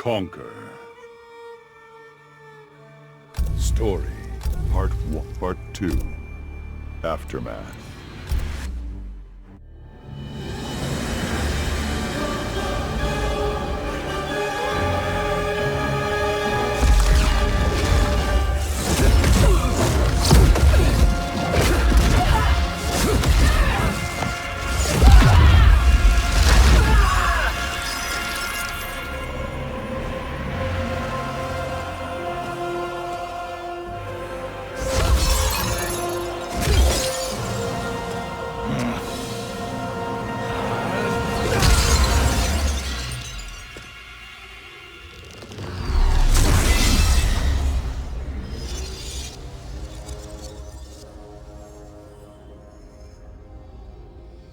conquer. Story, Part 1, Part 2, Aftermath.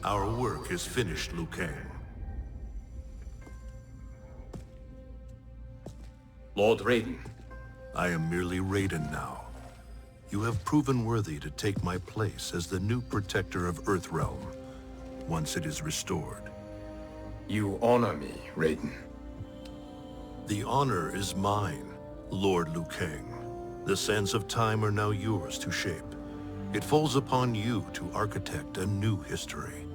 Our work is finished, Liu Kang. Lord Raiden. I am merely Raiden now. You have proven worthy to take my place as the new protector of Earthrealm, once it is restored. You honor me, Raiden. The honor is mine, Lord Liu Kang. The sands of time are now yours to shape. It falls upon you to architect a new history.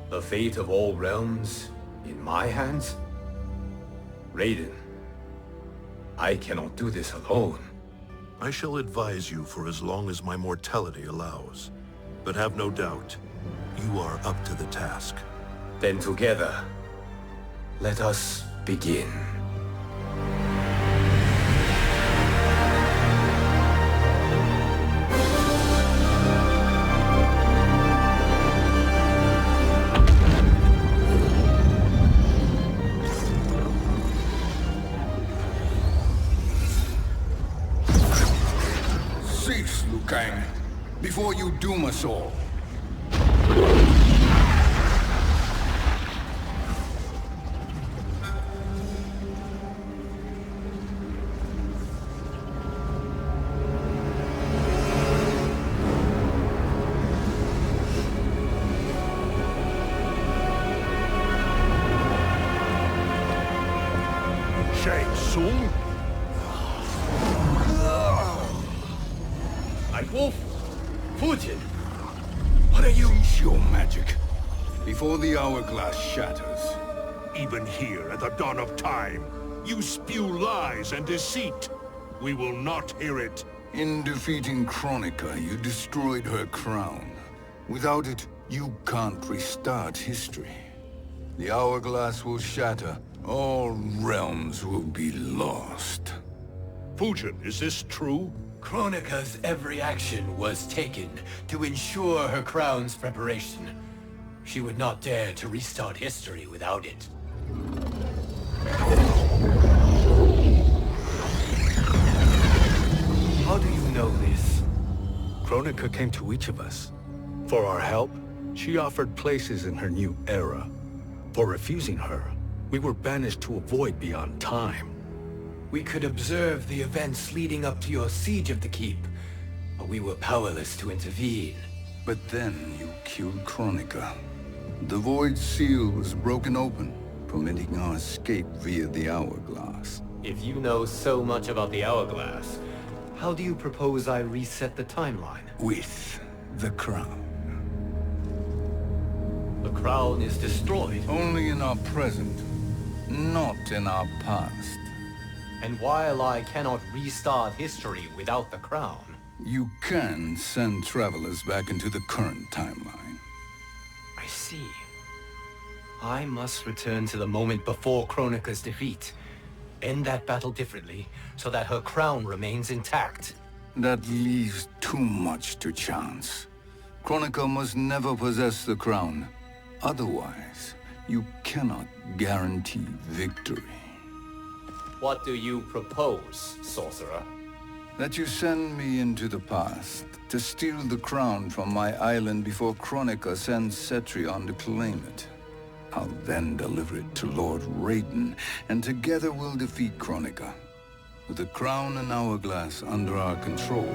The fate of all realms in my hands? Raiden, I cannot do this alone. I shall advise you for as long as my mortality allows. But have no doubt, you are up to the task. Then together, let us begin. Cease, Liu Kang, before you doom us all. Shang Tsung? Wolf, Fujin, what are you? Cease your magic, before the hourglass shatters. Even here at the dawn of time, you spew lies and deceit. We will not hear it. In defeating Kronika, you destroyed her crown. Without it, you can't restart history. The hourglass will shatter. All realms will be lost. Fujin, is this true? Kronika's every action was taken to ensure her crown's preparation. She would not dare to restart history without it. How do you know this? Kronika came to each of us. For our help, she offered places in her new era. For refusing her, we were banished to a void beyond time. We could observe the events leading up to your siege of the keep, but we were powerless to intervene. But then you killed Kronika. The Void Seal was broken open, permitting our escape via the hourglass. If you know so much about the hourglass, how do you propose I reset the timeline? With the crown. The crown is destroyed. Only in our present, not in our past. And while I cannot restart history without the crown... You can send travelers back into the current timeline. I see. I must return to the moment before Kronika's defeat. End that battle differently, so that her crown remains intact. That leaves too much to chance. Kronika must never possess the crown. Otherwise, you cannot guarantee victory. What do you propose, sorcerer? That you send me into the past to steal the crown from my island before Kronika sends Cetrion to claim it. I'll then deliver it to Lord Raiden, and together we'll defeat Kronika. With the crown and hourglass under our control,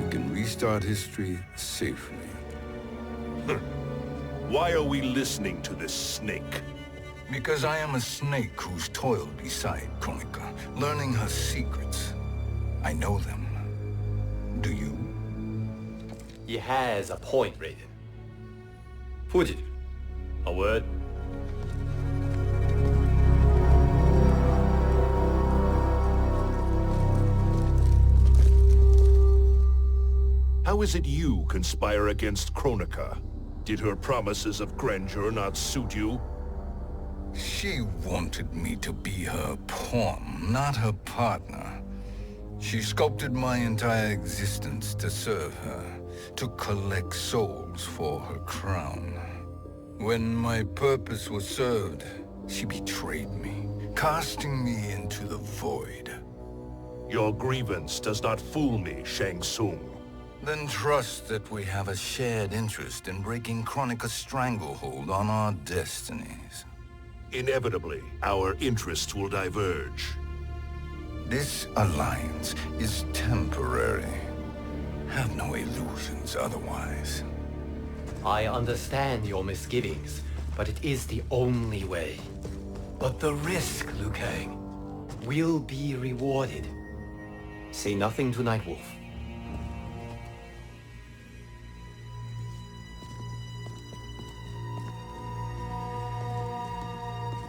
we can restart history safely. Why are we listening to this snake? Because I am a snake who's toiled beside Kronika, learning her secrets. I know them. Do you? He has a point, Raiden. Fujin, a word? How is it you conspire against Kronika? Did her promises of grandeur not suit you? She wanted me to be her pawn, not her partner. She sculpted my entire existence to serve her, to collect souls for her crown. When my purpose was served, she betrayed me, casting me into the void. Your grievance does not fool me, Shang Tsung. Then trust that we have a shared interest in breaking Kronika's stranglehold on our destinies. Inevitably, our interests will diverge. This alliance is temporary. Have no illusions otherwise. I understand your misgivings, but it is the only way. But the risk, Liu Kang, will be rewarded. Say nothing to Nightwolf.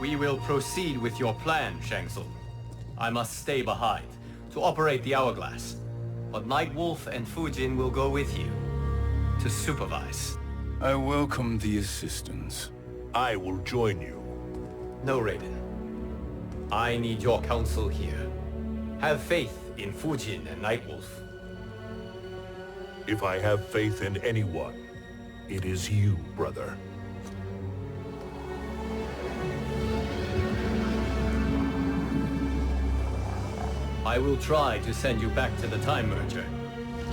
We will proceed with your plan, Shang Tsung. I must stay behind to operate the hourglass. But Nightwolf and Fujin will go with you to supervise. I welcome the assistance. I will join you. No, Raiden. I need your counsel here. Have faith in Fujin and Nightwolf. If I have faith in anyone, it is you, brother. I will try to send you back to the Time Merger.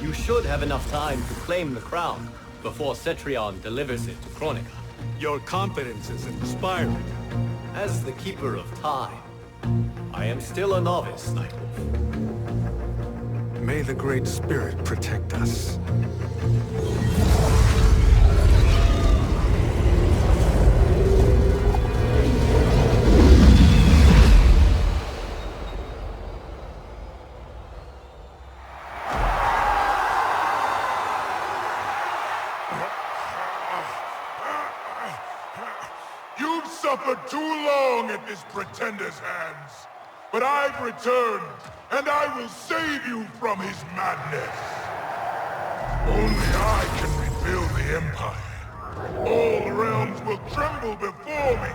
You should have enough time to claim the crown before Cetrion delivers it to Kronika. Your confidence is inspiring. As the Keeper of Time, I am still a novice, Nightwolf. May the Great Spirit protect us. You've suffered too long at this pretender's hands. But I've returned, and I will save you from his madness. Only I can rebuild the Empire. All realms will tremble before me.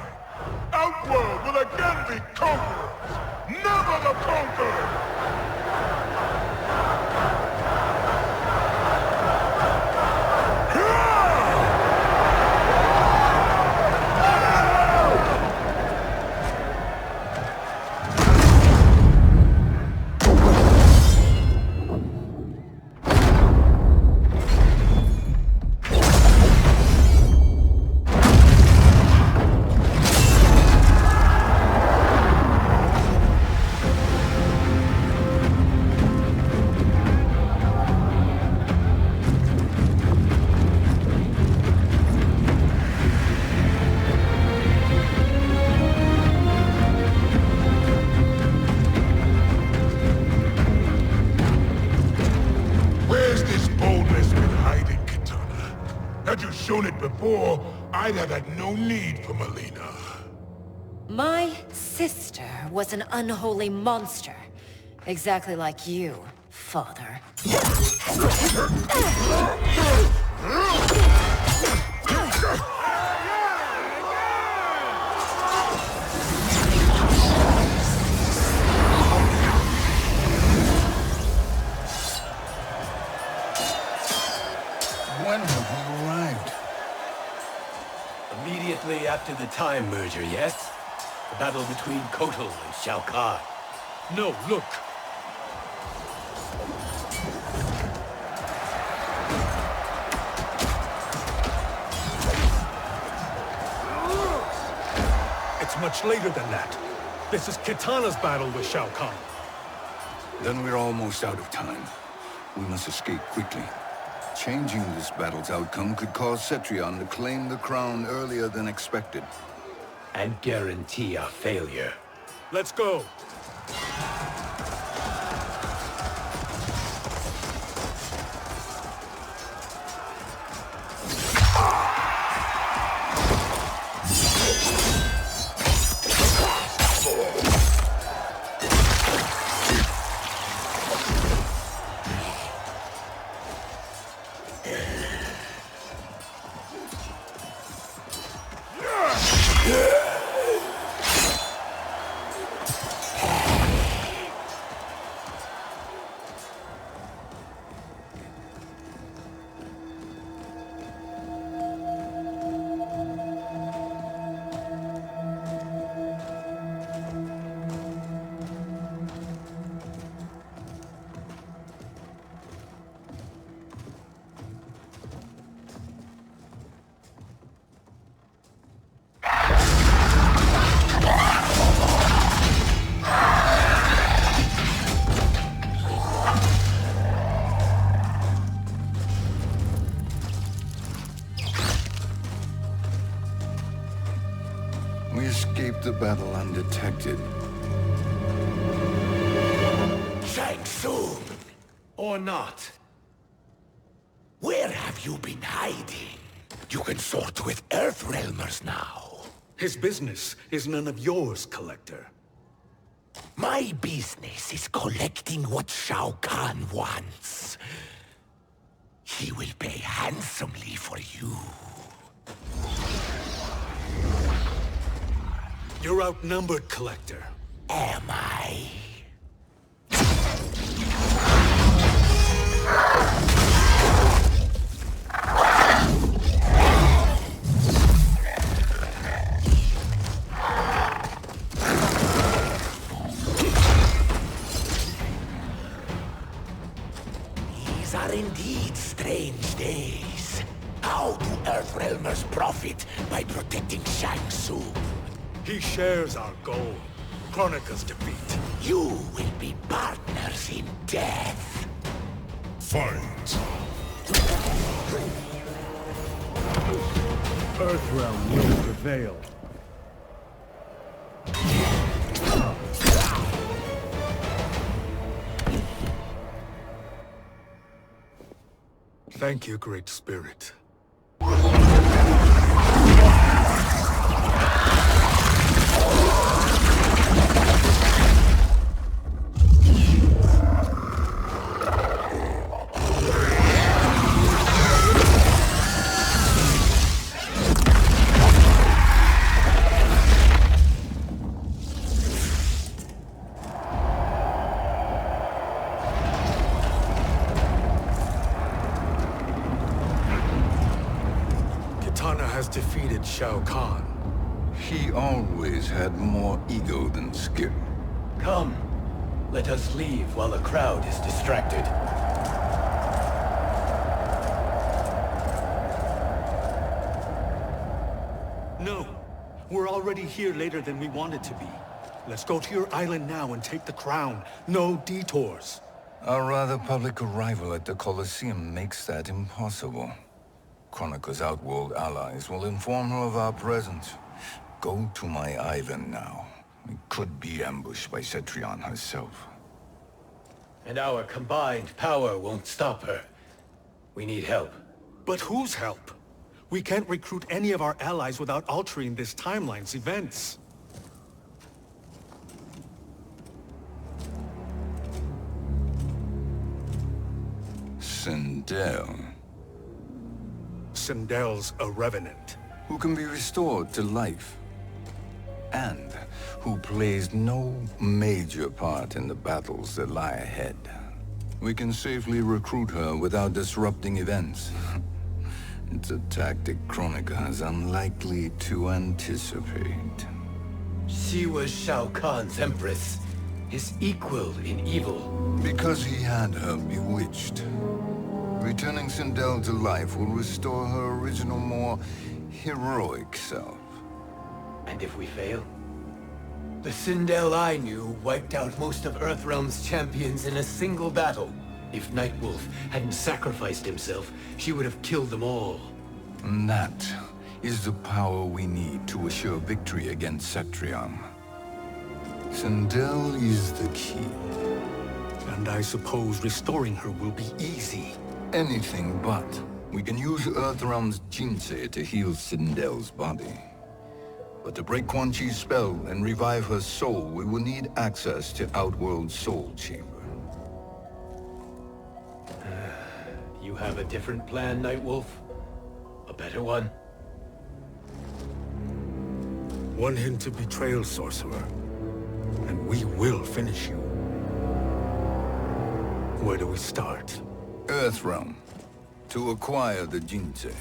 Outworld will again be conquerors, never the conquered! Had you shown it before, I'd have had no need for Melina. My sister was an unholy monster. Exactly like you, father. When have we arrived? Immediately after the Time Merger, yes? The battle between Kotal and Shao Kahn. No, look! It's much later than that. This is Kitana's battle with Shao Kahn. Then we're almost out of time. We must escape quickly. Changing this battle's outcome could cause Cetrion to claim the crown earlier than expected. and guarantee our failure. Let's go! We escaped the battle undetected. Shang Tsung, Or not. where have you been hiding? You can sort with Earthrealmers now. His business is none of yours, Collector. My business is collecting what Shao Kahn wants. He will pay handsomely for you. You're outnumbered, Collector. Am I? These are indeed strange days. How do Earthrealmers profit by protecting Shang Tsung? He shares our goal. Kronika's defeat. You will be partners in death. Fight! Earthrealm will prevail. Thank you, Great Spirit. Kitana has defeated Shao Kahn. He always had more ego than skill. Come. Let us leave while the crowd is distracted. No. We're already here later than we wanted to be. Let's go to your island now and take the crown. No detours. Our rather public arrival at the Colosseum makes that impossible. Kronika's outworld allies will inform her of our presence. Go to my island now. We could be ambushed by Cetrion herself. And our combined power won't stop her. We need help. But whose help? We can't recruit any of our allies without altering this timeline's events. Sindel, Sindel's a revenant. who can be restored to life, and who plays no major part in the battles that lie ahead. We can safely recruit her without disrupting events. It's a tactic Kronika is unlikely to anticipate. She was Shao Kahn's empress, his equal in evil. Because he had her bewitched. Returning Sindel to life will restore her original, more heroic self. And if we fail? The Sindel I knew wiped out most of Earthrealm's champions in a single battle. If Nightwolf hadn't sacrificed himself, she would have killed them all. And that is the power we need to assure victory against Cetrion. Sindel is the key. And I suppose restoring her will be easy. Anything but. We can use Earthrealm's Jinsei to heal Sindel's body. But to break Quan Chi's spell and revive her soul, we will need access to Outworld's Soul Chamber. You have a different plan, Nightwolf? A better one? One hint to betrayal, Sorcerer, and we will finish you. Where do we start? Earthrealm. To acquire the Jinsei.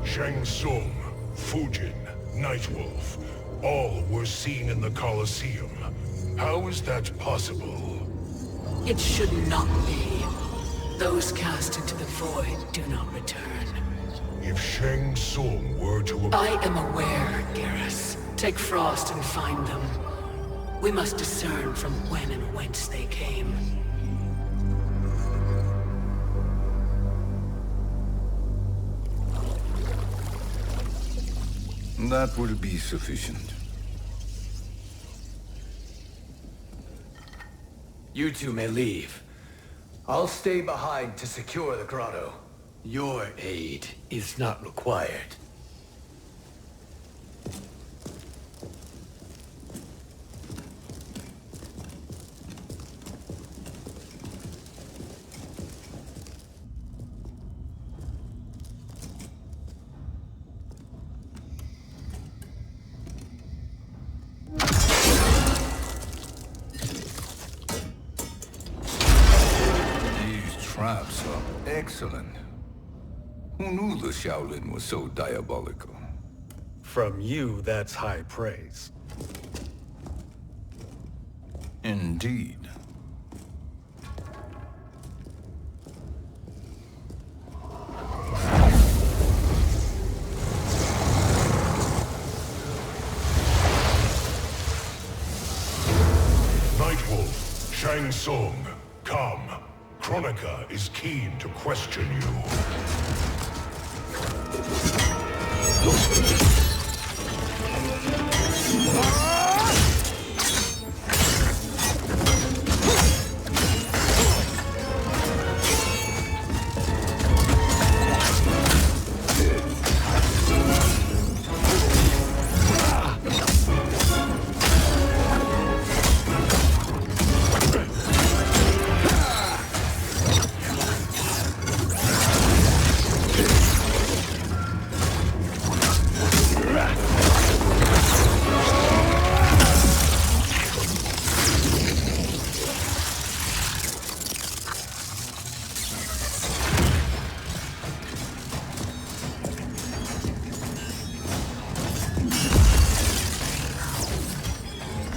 Shang Tsung, Fujin, Nightwolf, all were seen in the Colosseum. How is that possible? It should not be. Those cast into the void do not return. If Shang Tsung were to... I am aware, Garrus. Take Frost and find them. We must discern from when and whence they came. That will be sufficient. You two may leave. I'll stay behind to secure the grotto. Your aid is not required. Traps are excellent. Who knew the Shaolin was so diabolical? From you, that's high praise. Indeed. Nightwolf, Shang Tsung, come. Kronika is keen to question you.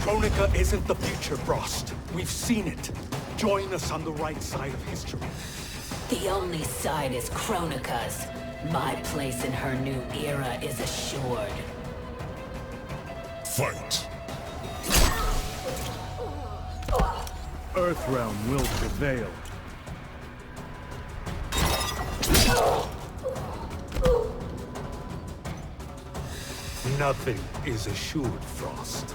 Kronika isn't the future, Frost. We've seen it. Join us on the right side of history. The only side is Kronika's. My place in her new era is assured. Fight! Earthrealm will prevail. Nothing is assured, Frost.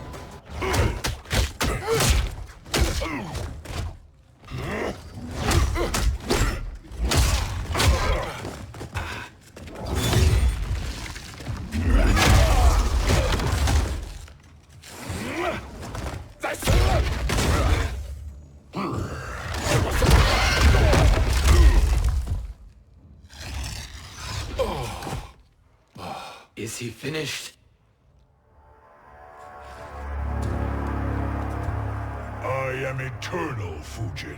Is he finished? I am eternal, Fujin.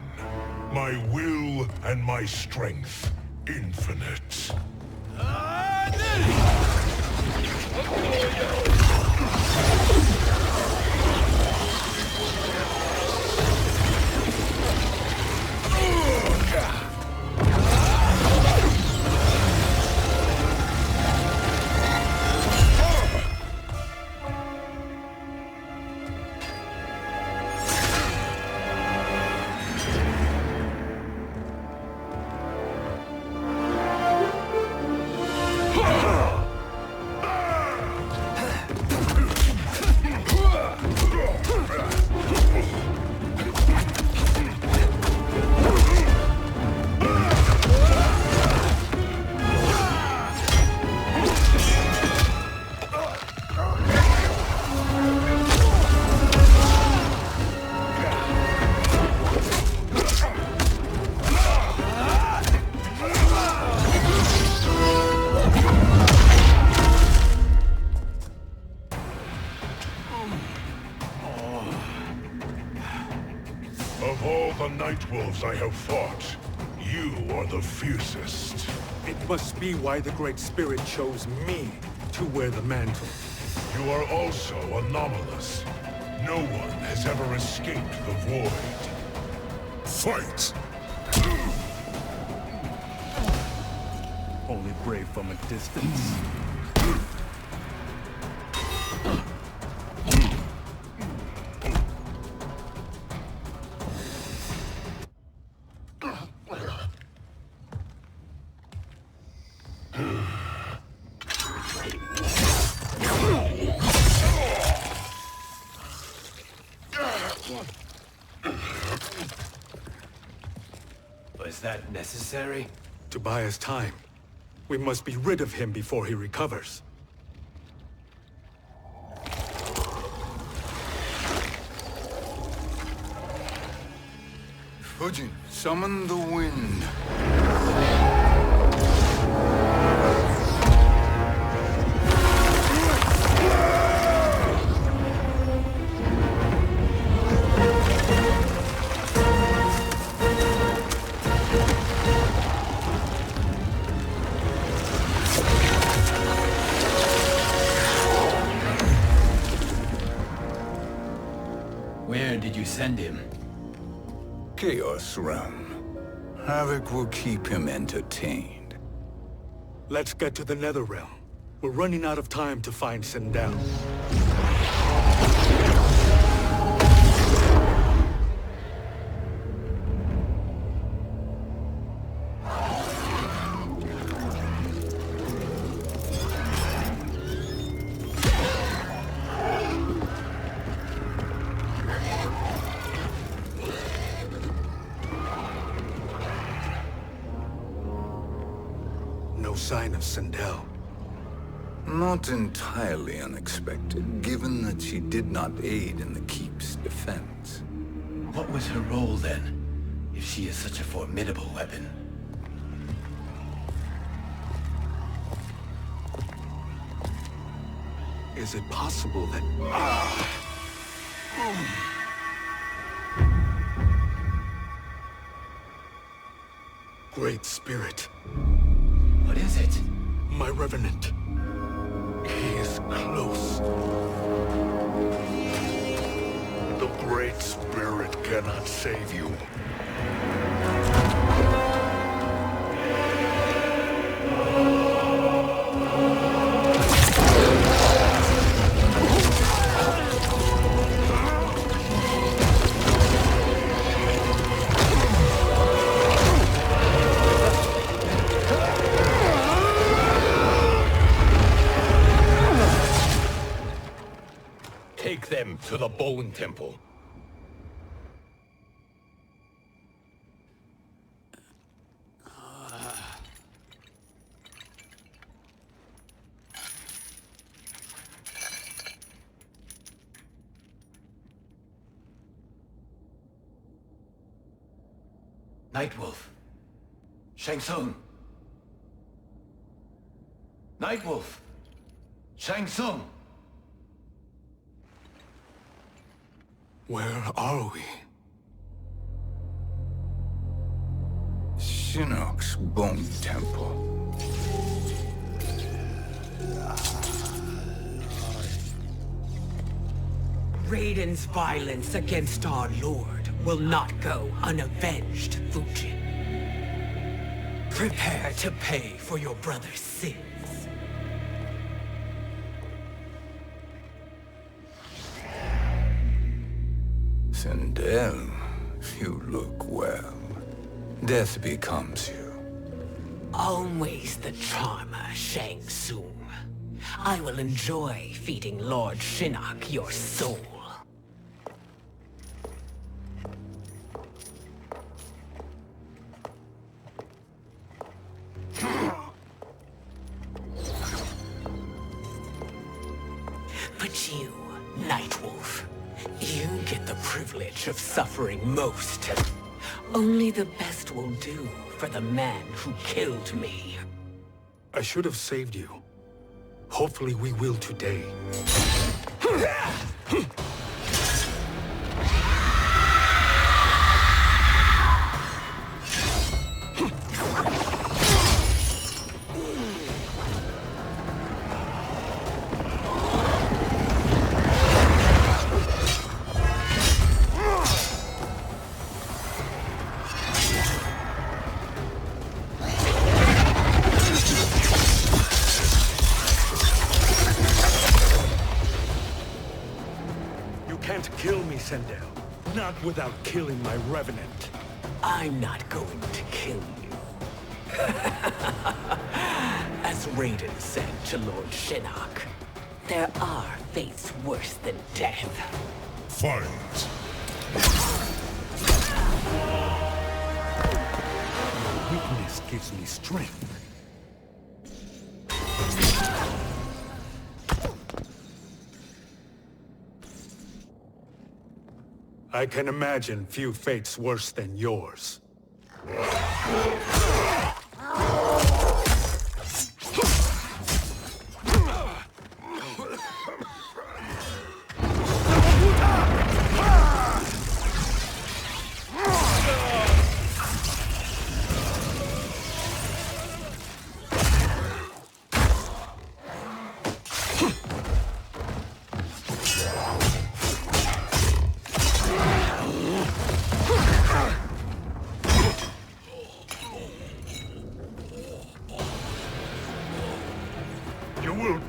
My will and my strength, infinite. Of all the Night Wolves I have fought, you are the fiercest. It must be why the Great Spirit chose me to wear the mantle. You are also anomalous. No one has ever escaped the void. Fight! Only brave from a distance. Was that necessary? To buy us time. We must be rid of him before he recovers. Fujin, summon the wind. Where did you send him? Chaos Realm. Havoc will keep him entertained. Let's get to the Netherrealm. We're running out of time to find Sindel. No sign of Sindel. Not entirely unexpected, given that she did not aid in the Keep's defense. What was her role then, if she is such a formidable weapon? Is it possible that... Great Spirit. What is it? My Revenant. He is close. The Great Spirit cannot save you. Take them to the Bone Temple. Nightwolf. Shang Tsung. Nightwolf. Shang Tsung. Where are we? Shinnok's Bone Temple. Raiden's violence against our Lord will not go unavenged, Fujin. Prepare to pay for your brother's sins. Sindel, you look well. Death becomes you. Always the charmer, Shang Tsung. I will enjoy feeding Lord Shinnok your soul. But you, Nightwolf, you get the privilege of suffering most. Only the best will do for the man who killed me. I should have saved you. Hopefully we will today. without killing my revenant. I'm not going to kill you. As Raiden said to Lord Shinnok, there are fates worse than death. Fight! Weakness gives me strength. I can imagine few fates worse than yours.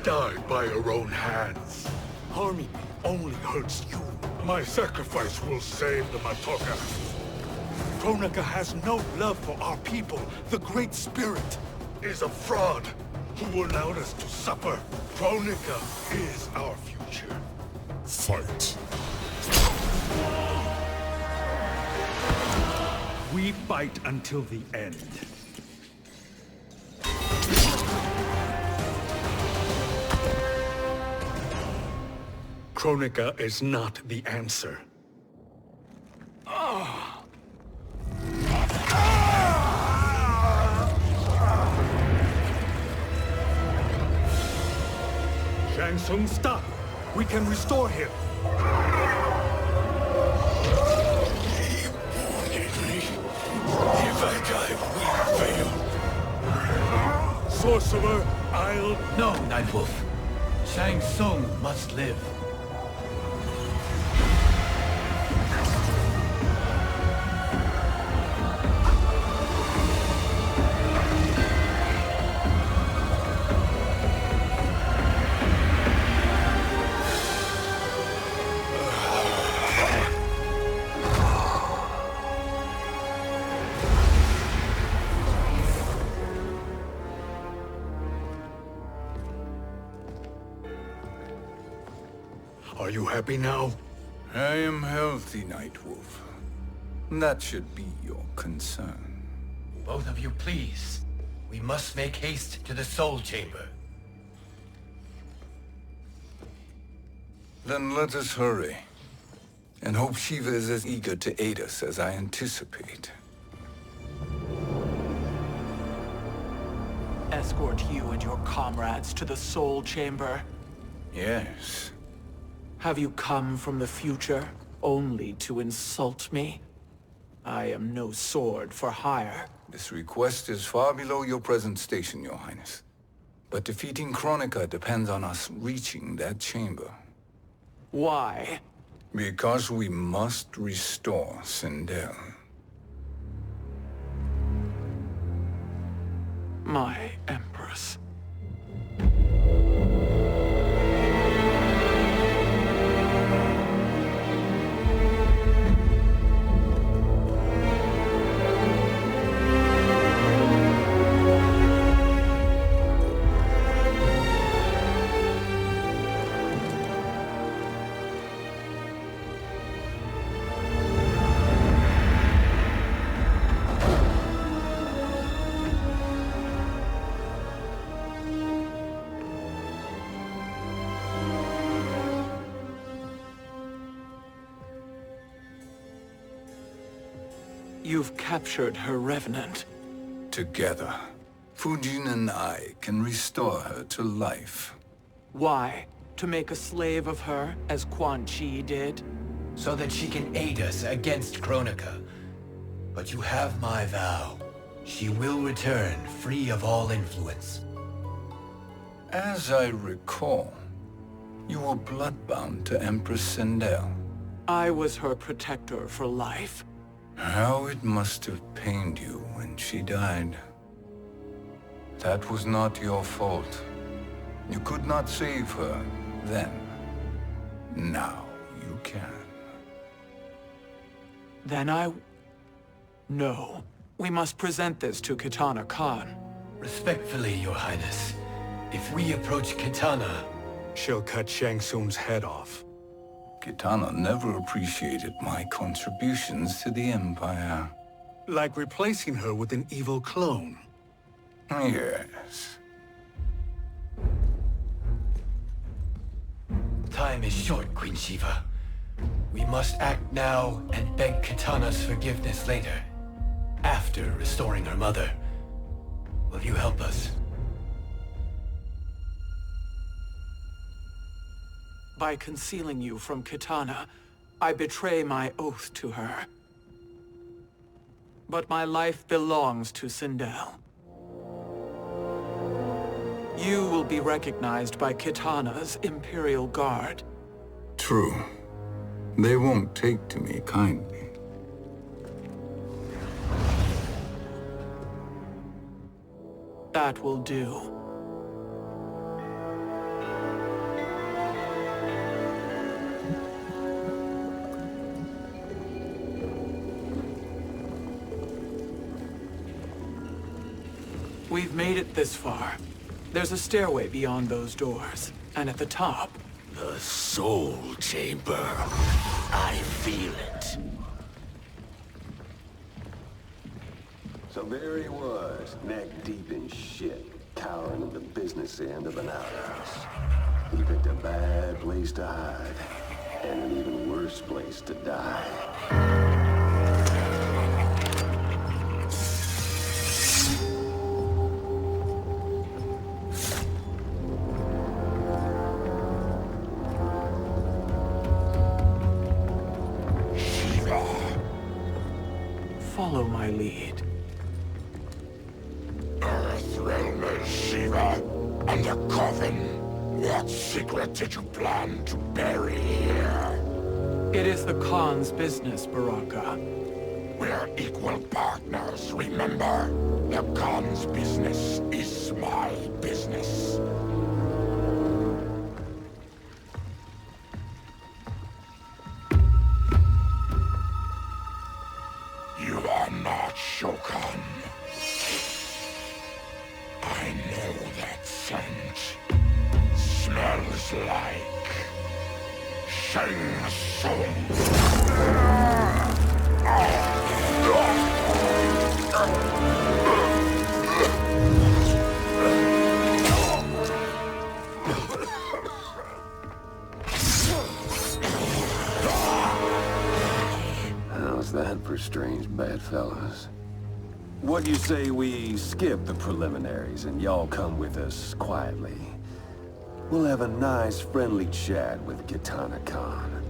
Die by your own hands. Harming me only hurts you. My sacrifice will save the Matoka. Kronika has no love for our people. The Great Spirit Is a fraud who allowed us to suffer. Kronika is our future. Fight! We fight until the end. Kronika is not the answer. Shang Tsung, stop! We can restore him! If I die, we fail. Sorcerer, I'll... No, Nightwolf. Shang Tsung must live. Are you happy now? I am healthy, Nightwolf. That should be your concern. Both of you, please. We must make haste to the Soul Chamber. Then let us hurry. And hope Shiva is as eager to aid us as I anticipate. Escort you and your comrades to the Soul Chamber. Yes. Have you come from the future only to insult me? I am no sword for hire. This request is far below your present station, Your Highness. But defeating Kronika depends on us reaching that chamber. Why? Because we must restore Sindel. My Empress. You've captured her revenant. Together, Fujin and I can restore her to life. Why? To make a slave of her, as Quan Chi did? So that she can aid us against Kronika. But you have my vow. She will return free of all influence. As I recall, you were bloodbound to Empress Sindel. I was her protector for life. How it must have pained you when she died. That was not your fault. You could not save her then. Now you can. Then No. We must present this to Kitana Khan. Respectfully, Your Highness, if we approach Kitana... She'll cut Shang Tsung's head off. Kitana never appreciated my contributions to the Empire. Like replacing her with an evil clone. Yes. Time is short, Queen Shiva. We must act now and beg Kitana's forgiveness later. After restoring her mother. Will you help us? By concealing you from Kitana, I betray my oath to her. But my life belongs to Sindel. You will be recognized by Kitana's Imperial Guard. True. They won't take to me kindly. That will do. We've made it this far. There's a stairway beyond those doors, and at the top... The Soul Chamber. I feel it. So there he was, neck deep in shit, cowering at the business end of an outhouse. He picked a bad place to hide, and an even worse place to die. Follow my lead. Earthrealm is Shiva, and a coffin. What secret did you plan to bury here? It is the Khan's business, Baraka. We're equal partners, remember? The Khan's business is my business. You are not Shokan. I know that scent. Smells like... Shang Tsung. How's that for strange bedfellows? What do you say we skip the preliminaries and y'all come with us quietly? We'll have a nice, friendly chat with Kitana Khan.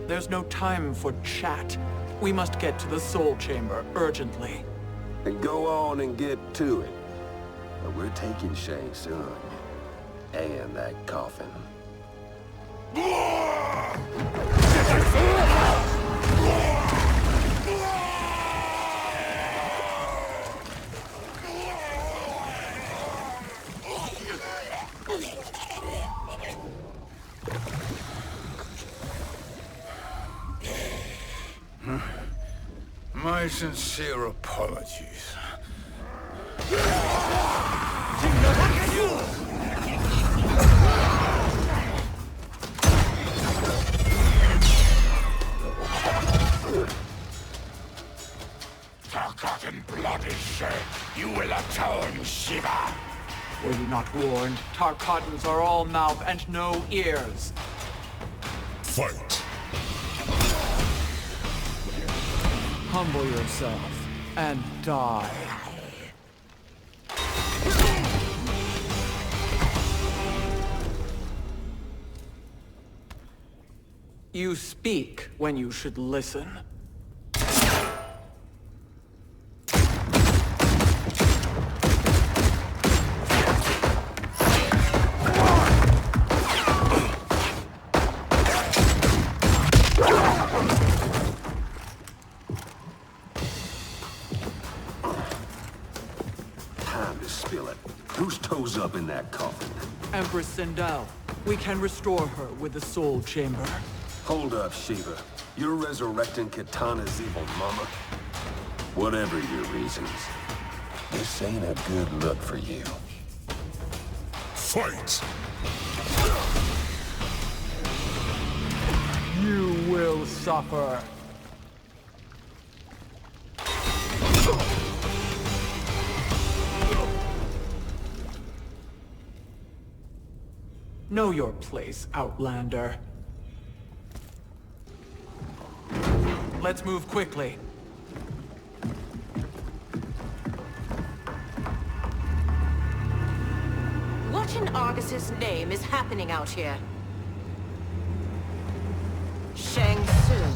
There's no time for chat. We must get to the Soul Chamber urgently. Then go on and get to it. But we're taking Shang Tsung. And that coffin. My sincere apologies. Forgotten blood is shed. You will atone, Shiva. Were you not warned? Tarkatans are all mouth and no ears. Fight. Humble yourself and die. You speak when you should listen. Time to spill it. Whose toes up in that coffin? Empress Sindel. We can restore her with the Soul Chamber. Hold up, Shiva. You're resurrecting Kitana's evil mama? Whatever your reasons, this ain't a good look for you. Fight! You will suffer. Know your place, Outlander. Let's move quickly. What in Argus's name is happening out here? Shang Tsung.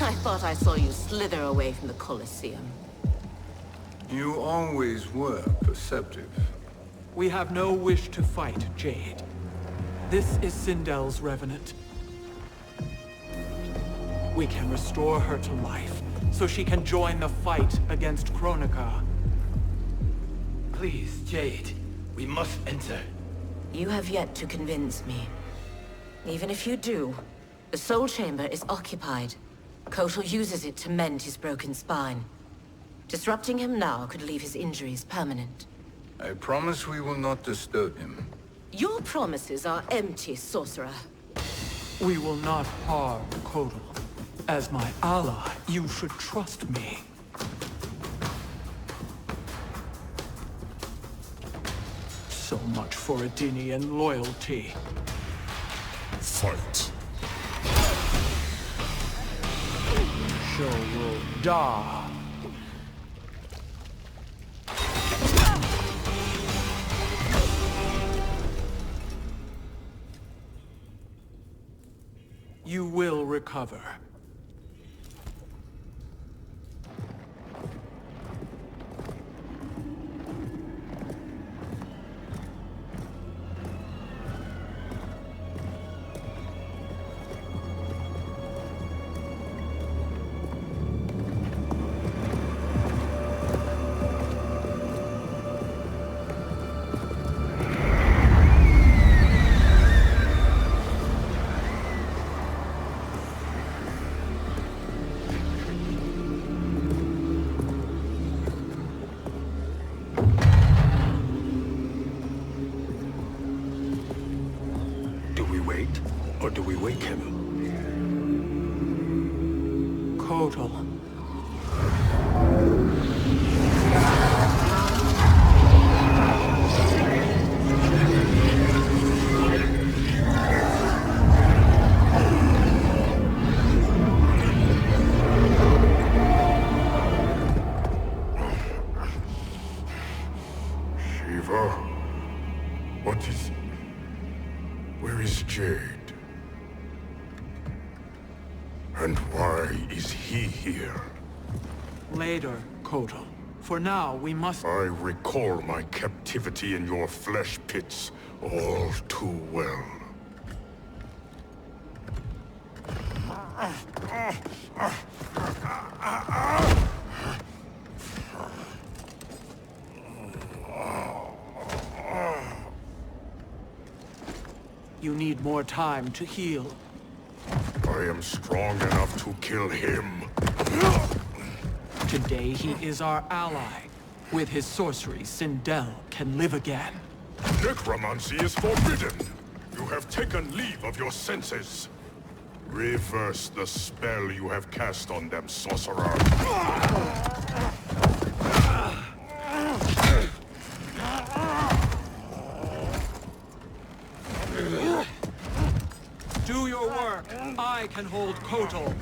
I thought I saw you slither away from the Colosseum. You always were perceptive. We have no wish to fight, Jade. This is Sindel's Revenant. We can restore her to life, so she can join the fight against Kronika. Please, Jade. We must enter. You have yet to convince me. Even if you do, the Soul Chamber is occupied. Kotal uses it to mend his broken spine. Disrupting him now could leave his injuries permanent. I promise we will not disturb him. Your promises are empty, sorcerer. We will not harm Kotal. As my ally, you should trust me. So much for Adenian loyalty. Fight. Show will die. You will recover. Or do we wake him? Kotal. Shiva? What is... Where is Jade? And why is he here? Later, Kotal. For now, we must... I recall my captivity in your flesh pits all too well. You need more time to heal. I am strong enough to kill him. Today he is our ally. With his sorcery, Sindel can live again. Necromancy is forbidden. You have taken leave of your senses. Reverse the spell you have cast on them, sorcerer. Do your work. I can hold Kotal.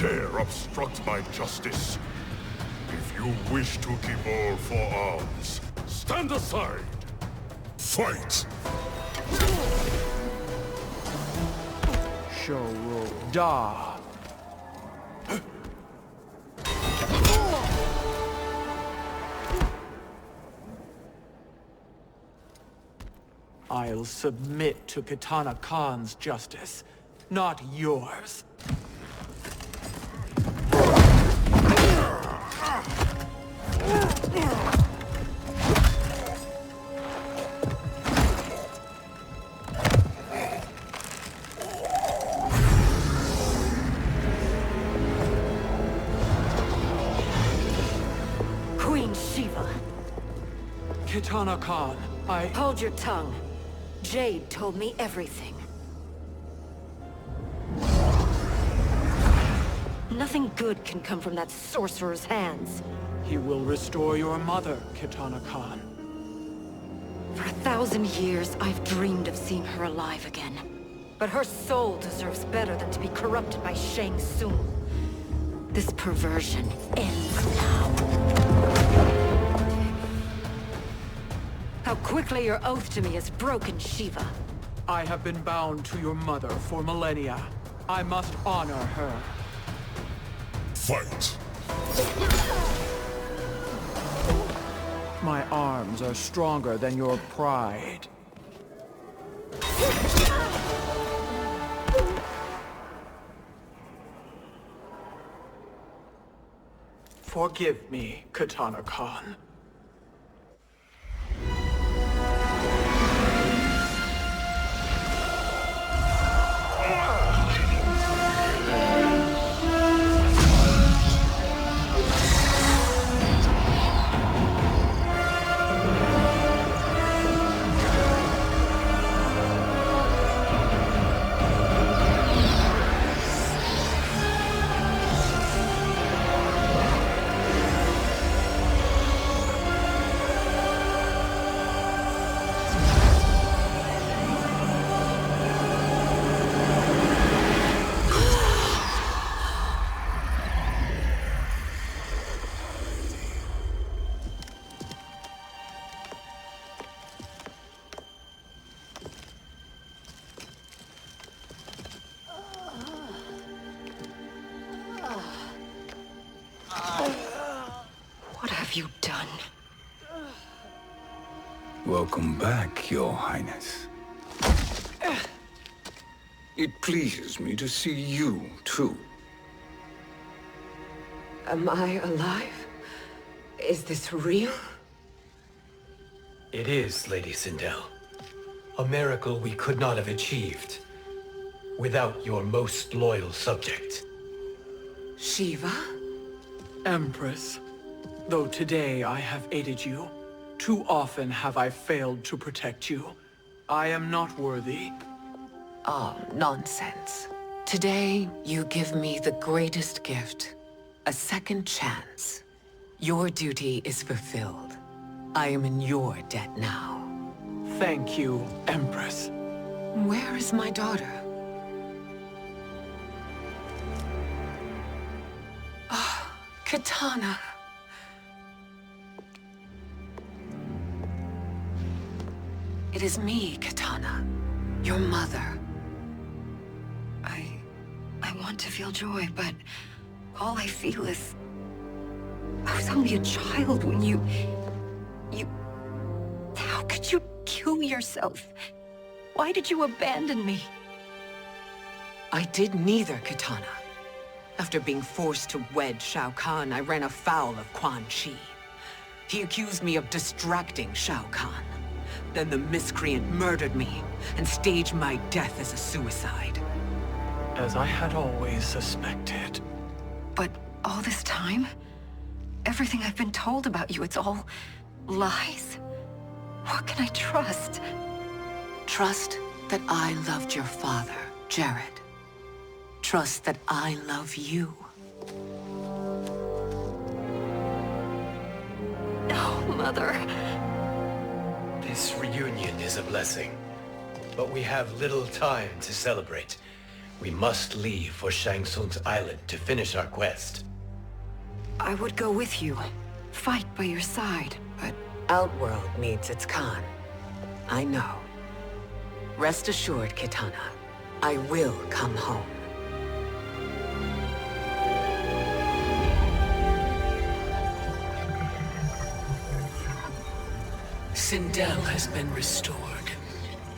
dare obstruct my justice. If you wish to devolve for arms, stand aside. Fight! Shoro Da. I'll submit to Kitana Khan's justice, not yours. Queen Shiva. Kitana Khan, Hold your tongue. Jade told me everything. Nothing good can come from that sorcerer's hands. He will restore your mother, Kitana Khan. For 1,000 years, I've dreamed of seeing her alive again. But her soul deserves better than to be corrupted by Shang Tsung. This perversion ends now. How quickly your oath to me has broken, Shiva. I have been bound to your mother for millennia. I must honor her. Fight! My arms are stronger than your pride. Forgive me, Kitana Khan. What have you done? Welcome back, Your Highness. It pleases me to see you, too. Am I alive? Is this real? It is, Lady Sindel. A miracle we could not have achieved without your most loyal subject. Shiva? Empress, though today I have aided you, too often have I failed to protect you. I am not worthy. Oh, nonsense. Today, you give me the greatest gift. A second chance. Your duty is fulfilled. I am in your debt now. Thank you, Empress. Where is my daughter? Ah, Kitana. It is me, Kitana. Your mother. I want to feel joy, but all I feel is... I was only a child when you... How could you kill yourself? Why did you abandon me? I did neither, Kitana. After being forced to wed Shao Kahn, I ran afoul of Quan Chi. He accused me of distracting Shao Kahn. Then the miscreant murdered me and staged my death as a suicide. As I had always suspected. But all this time? Everything I've been told about you, it's all lies? What can I trust? Trust that I loved your father, Jared. Trust that I love you. No, Mother. This reunion is a blessing, but we have little time to celebrate. We must leave for Shang Tsung's island to finish our quest. I would go with you. Fight by your side, but... Outworld needs its Khan. I know. Rest assured, Kitana. I will come home. Sindel has been restored.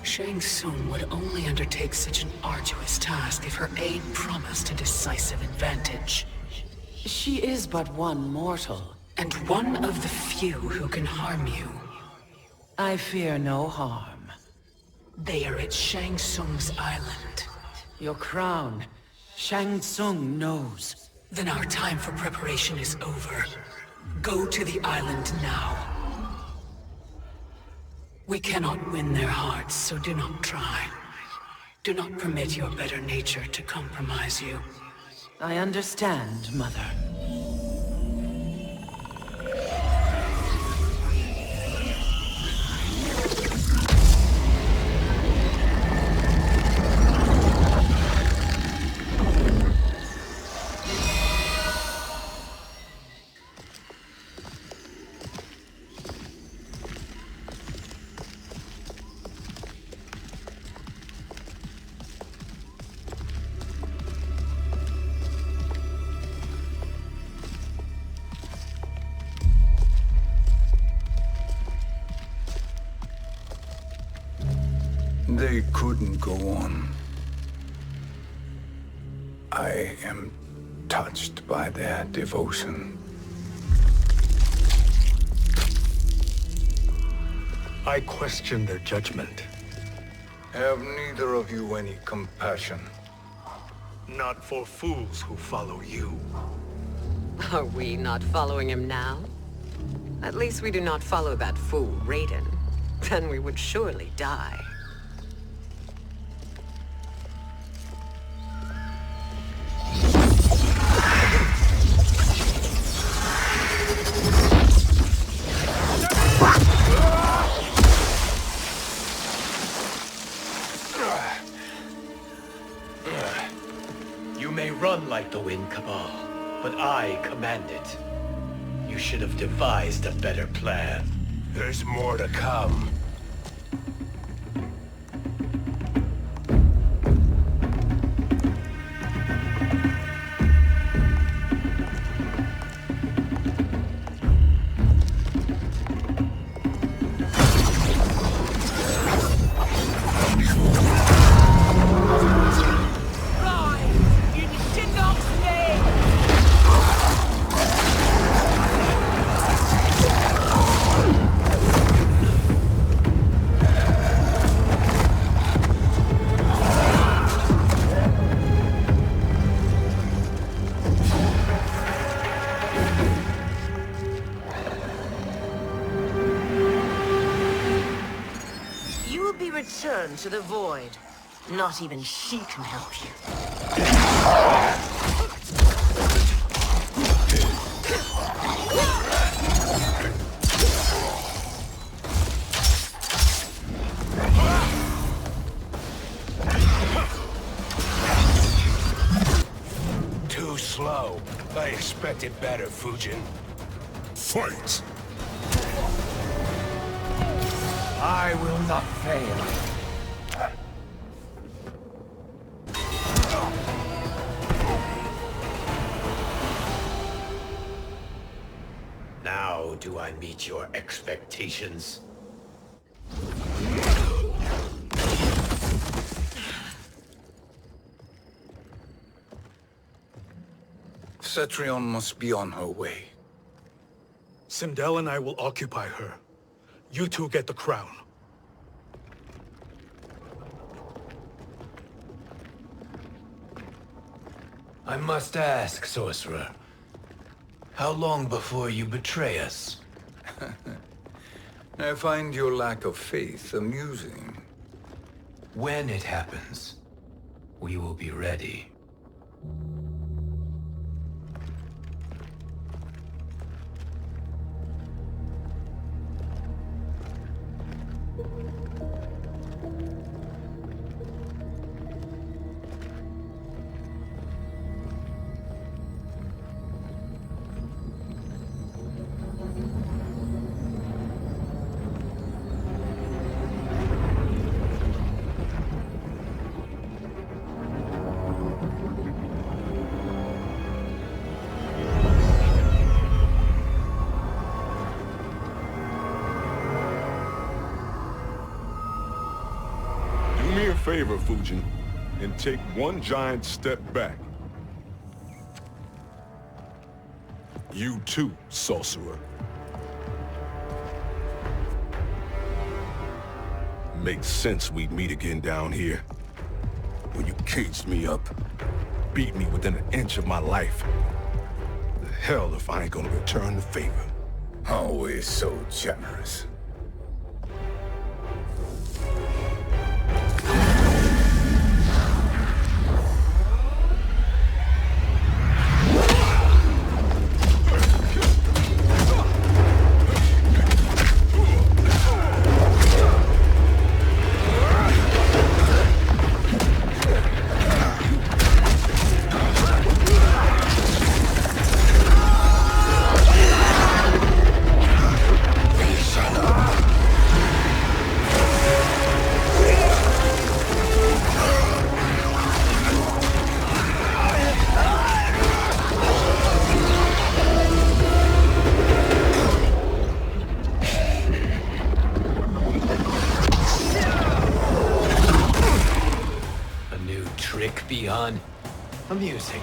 Shang Tsung would only undertake such an arduous task if her aid promised a decisive advantage. She is but one mortal. And one of the few who can harm you. I fear no harm. They are at Shang Tsung's island. Your crown. Shang Tsung knows. Then our time for preparation is over. Go to the island now. We cannot win their hearts, so do not try. Do not permit your better nature to compromise you. I understand, Mother. They couldn't go on. I am touched by their devotion. I question their judgment. Have neither of you any compassion? Not for fools who follow you. Are we not following him now? At least we do not follow that fool, Raiden. Then we would surely die. You may run like the wind, Cabal, but I command it. You should have devised a better plan. There's more to come. Return to the void. Not even she can help you. Too slow. I expected better, Fujin. Fight! I will not fail. Now do I meet your expectations? Cetrion must be on her way. Sindel and I will occupy her. You two get the crown. I must ask, Sorcerer. How long before you betray us? I find your lack of faith amusing. When it happens, we will be ready. favor, Fujin, and take one giant step back. You too, sorcerer. Makes sense we'd meet again down here. When you caged me up, beat me within an inch of my life. The hell if I ain't gonna return the favor. Always so generous. Beyond amusing,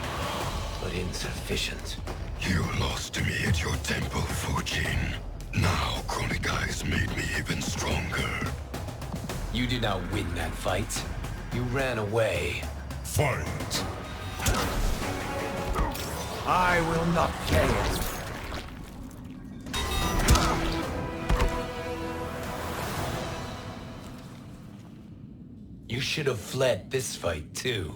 but insufficient. You lost to me at your temple, Fujin. Now Kronika has made me even stronger. You did not win that fight. You ran away. Fight! I will not fail. You should have fled this fight, too.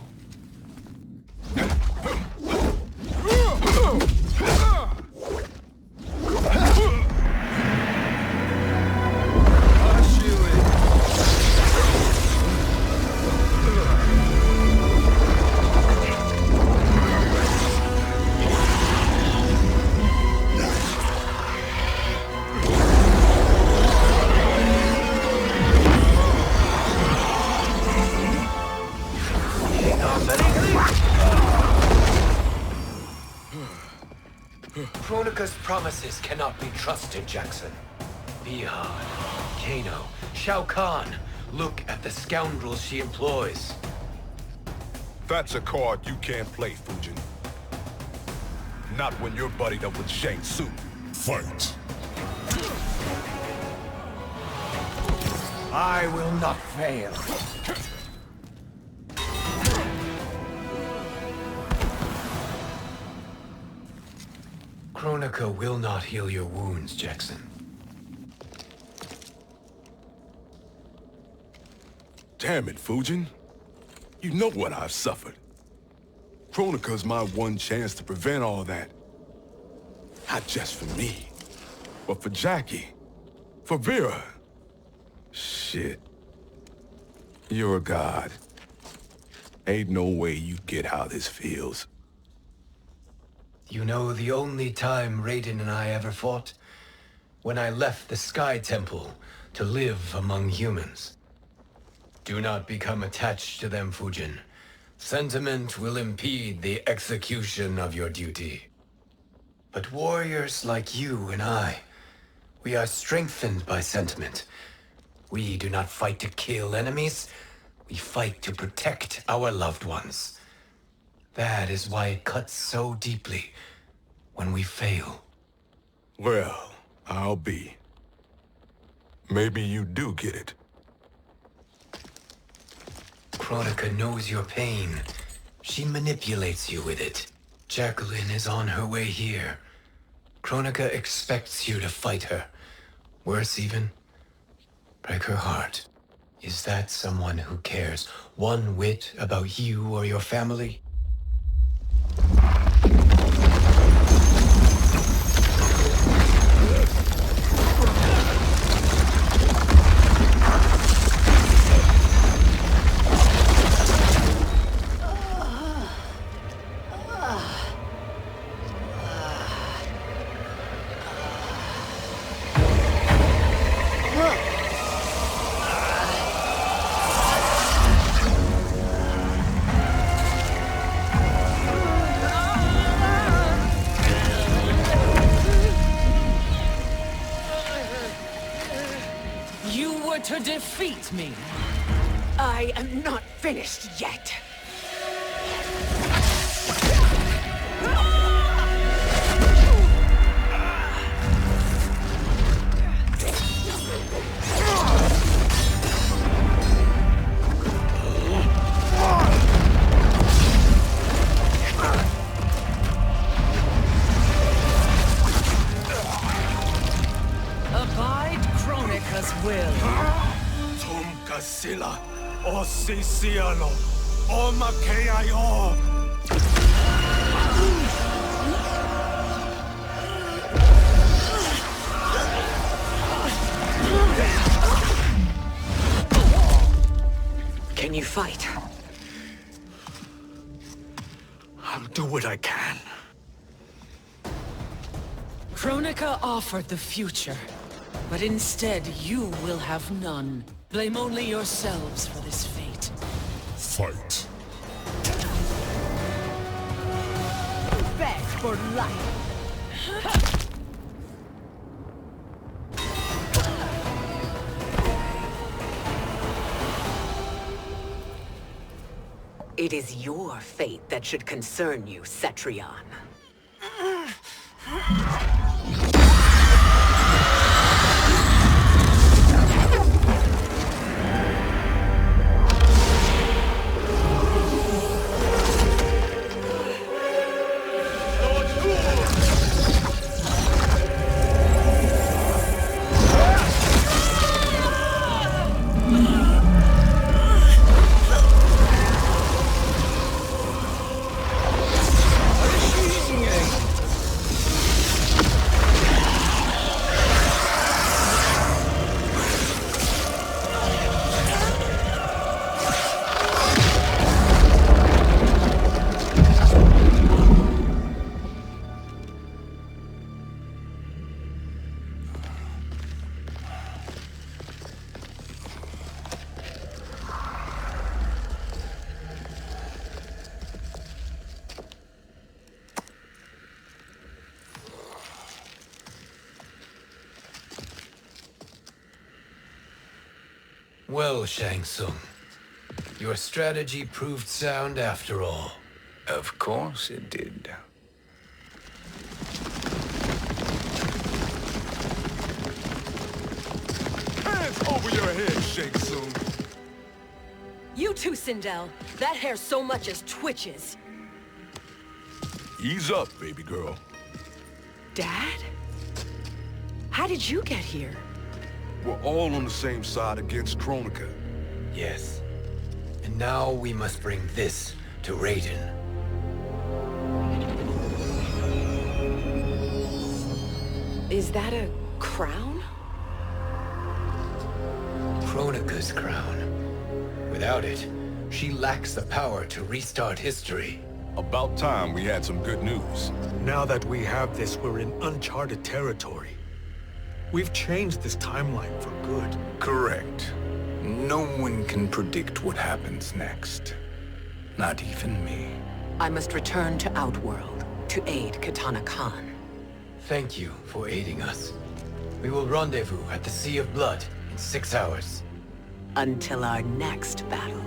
Kronika's promises cannot be trusted, Jackson. Bihan, Kano, Shao Kahn. Look at the scoundrels she employs. That's a card you can't play, Fujin. Not when you're buddied up with Shang Tsung. Fight! I will not fail. Kronika will not heal your wounds, Jackson. Damn it, Fujin. You know what I've suffered. Kronika's my one chance to prevent all that. Not just for me, but for Jackie, for Vera. Shit. You're a god. Ain't no way you get how this feels. You know the only time Raiden and I ever fought? When I left the Sky Temple to live among humans. Do not become attached to them, Fujin. Sentiment will impede the execution of your duty. But warriors like you and I, we are strengthened by sentiment. We do not fight to kill enemies. We fight to protect our loved ones. That is why it cuts so deeply when we fail. Well, I'll be. Maybe you do get it. Kronika knows your pain. She manipulates you with it. Jacqueline is on her way here. Kronika expects you to fight her. Worse even, break her heart. Is that someone who cares one whit about you or your family? To defeat me. I am not finished yet. Abide Kronika's will. Sila, o Sisialo, o Makeayo. Can you fight? I'll do what I can. Kronika offered the future, but instead you will have none. Blame only yourselves for this fate. Fight. Beg for life. It is your fate that should concern you, Cetrion. Well, Shang Tsung, your strategy proved sound after all. Of course it did. Hands over your head, Shang Tsung. You too, Sindel. That hair so much as twitches. Ease up, baby girl. Dad? How did you get here? We're all on the same side against Kronika. Yes. And now we must bring this to Raiden. Is that a crown? Kronika's crown. Without it, she lacks the power to restart history. About time we had some good news. Now that we have this, we're in uncharted territory. We've changed this timeline for good. Correct. No one can predict what happens next. Not even me. I must return to Outworld to aid Katana Khan. Thank you for aiding us. We will rendezvous at the Sea of Blood in 6 hours. Until our next battle.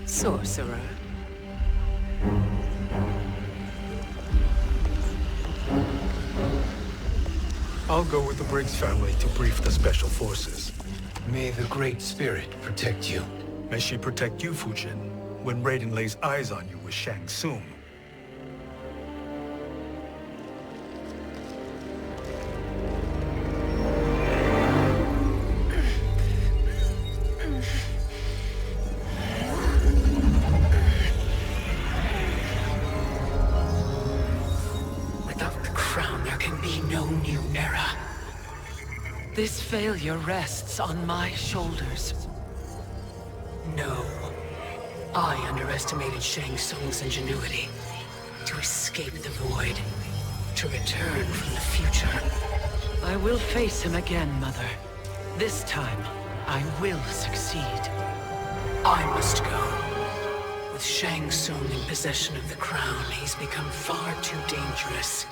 Sorcerer. I'll go with the Briggs family to brief the Special Forces. May the Great Spirit protect you. May she protect you, Fujin, when Raiden lays eyes on you with Shang Tsung. This failure rests on my shoulders. No. I underestimated Shang Tsung's ingenuity. To escape the void. To return from the future. I will face him again, Mother. This time, I will succeed. I must go. With Shang Tsung in possession of the crown, he's become far too dangerous.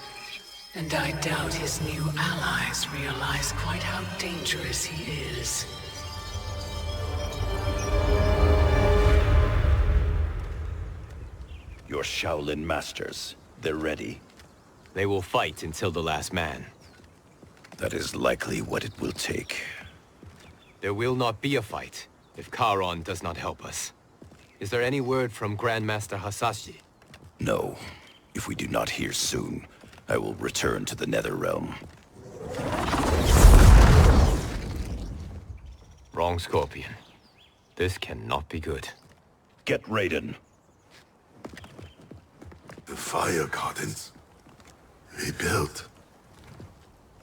And I doubt his new allies realize quite how dangerous he is. Your Shaolin masters, they're ready. They will fight until the last man. That is likely what it will take. There will not be a fight if Charon does not help us. Is there any word from Grandmaster Hasashi? No. If we do not hear soon, I will return to the Netherrealm. Wrong, Scorpion. This cannot be good. Get Raiden. The fire gardens. Rebuilt.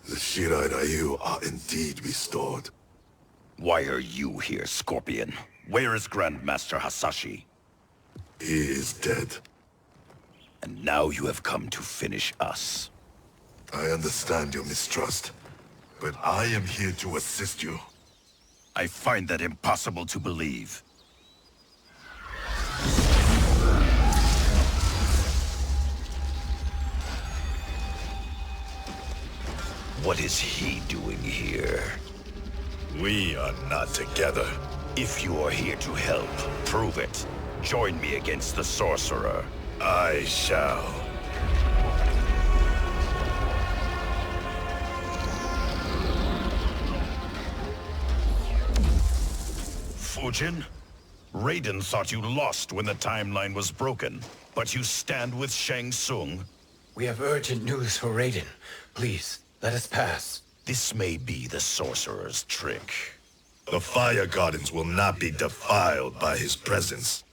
The Shirai Ryu are indeed restored. Why are you here, Scorpion? Where is Grandmaster Hasashi? He is dead. And now you have come to finish us. I understand your mistrust, but I am here to assist you. I find that impossible to believe. What is he doing here? We are not together. If you are here to help, prove it. Join me against the sorcerer. I shall. Fujin? Raiden thought you lost when the timeline was broken, but you stand with Shang Tsung. We have urgent news for Raiden. Please, let us pass. This may be the sorcerer's trick. The fire gardens will not be defiled by his presence.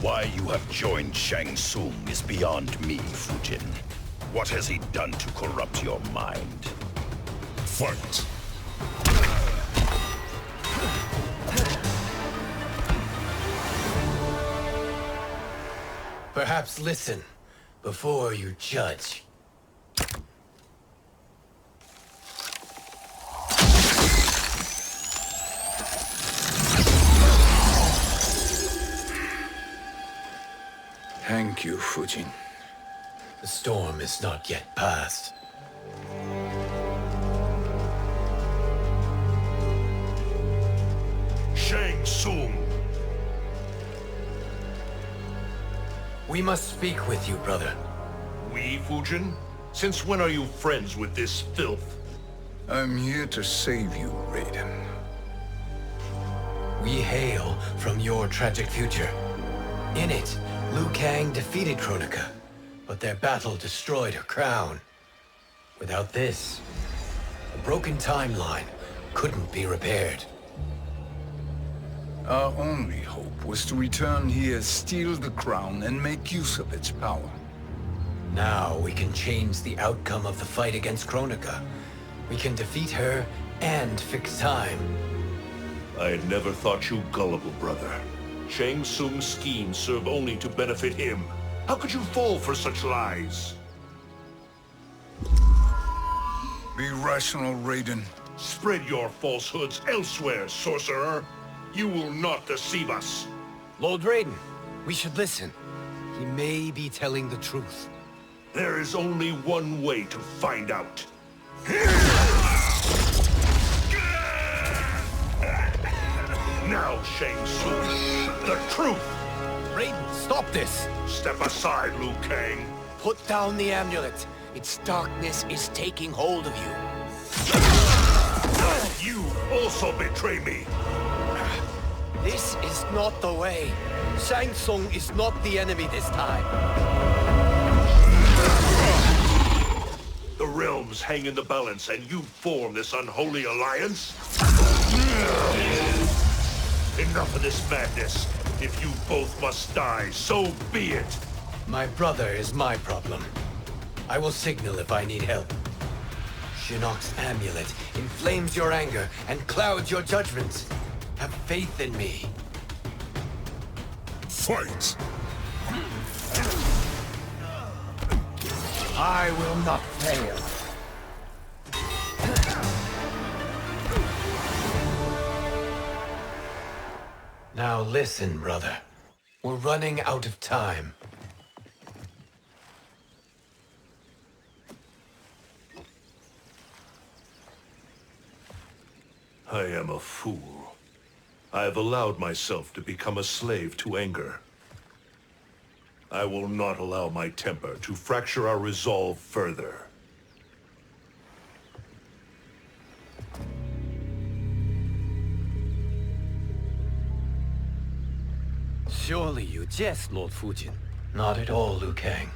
Why you have joined Shang Tsung is beyond me, Fujin. What has he done to corrupt your mind? Fight! Perhaps listen before you judge. Thank you, Fujin. The storm is not yet past. Shang Tsung! We must speak with you, brother. We, Fujin? Since when are you friends with this filth? I'm here to save you, Raiden. We hail from your tragic future. In it, Liu Kang defeated Kronika, but their battle destroyed her crown. Without this, a broken timeline couldn't be repaired. Our only hope was to return here, steal the crown, and make use of its power. Now we can change the outcome of the fight against Kronika. We can defeat her and fix time. I had never thought you gullible, brother. Shang Tsung's schemes serve only to benefit him. How could you fall for such lies? Be rational, Raiden. Spread your falsehoods elsewhere, sorcerer. You will not deceive us. Lord Raiden, we should listen. He may be telling the truth. There is only one way to find out. Now, Shang Tsung, the truth! Raiden, stop this! Step aside, Liu Kang. Put down the amulet. Its darkness is taking hold of you. You also betray me. This is not the way. Shang Tsung is not the enemy this time. The realms hang in the balance, and you form this unholy alliance? Enough of this madness. If you both must die, so be it. My brother is my problem. I will signal if I need help. Shinnok's amulet inflames your anger and clouds your judgment. Have faith in me. Fight! I will not fail. Now listen, brother. We're running out of time. I am a fool. I have allowed myself to become a slave to anger. I will not allow my temper to fracture our resolve further. Surely you jest, Lord Fujin. Not at all, Liu Kang.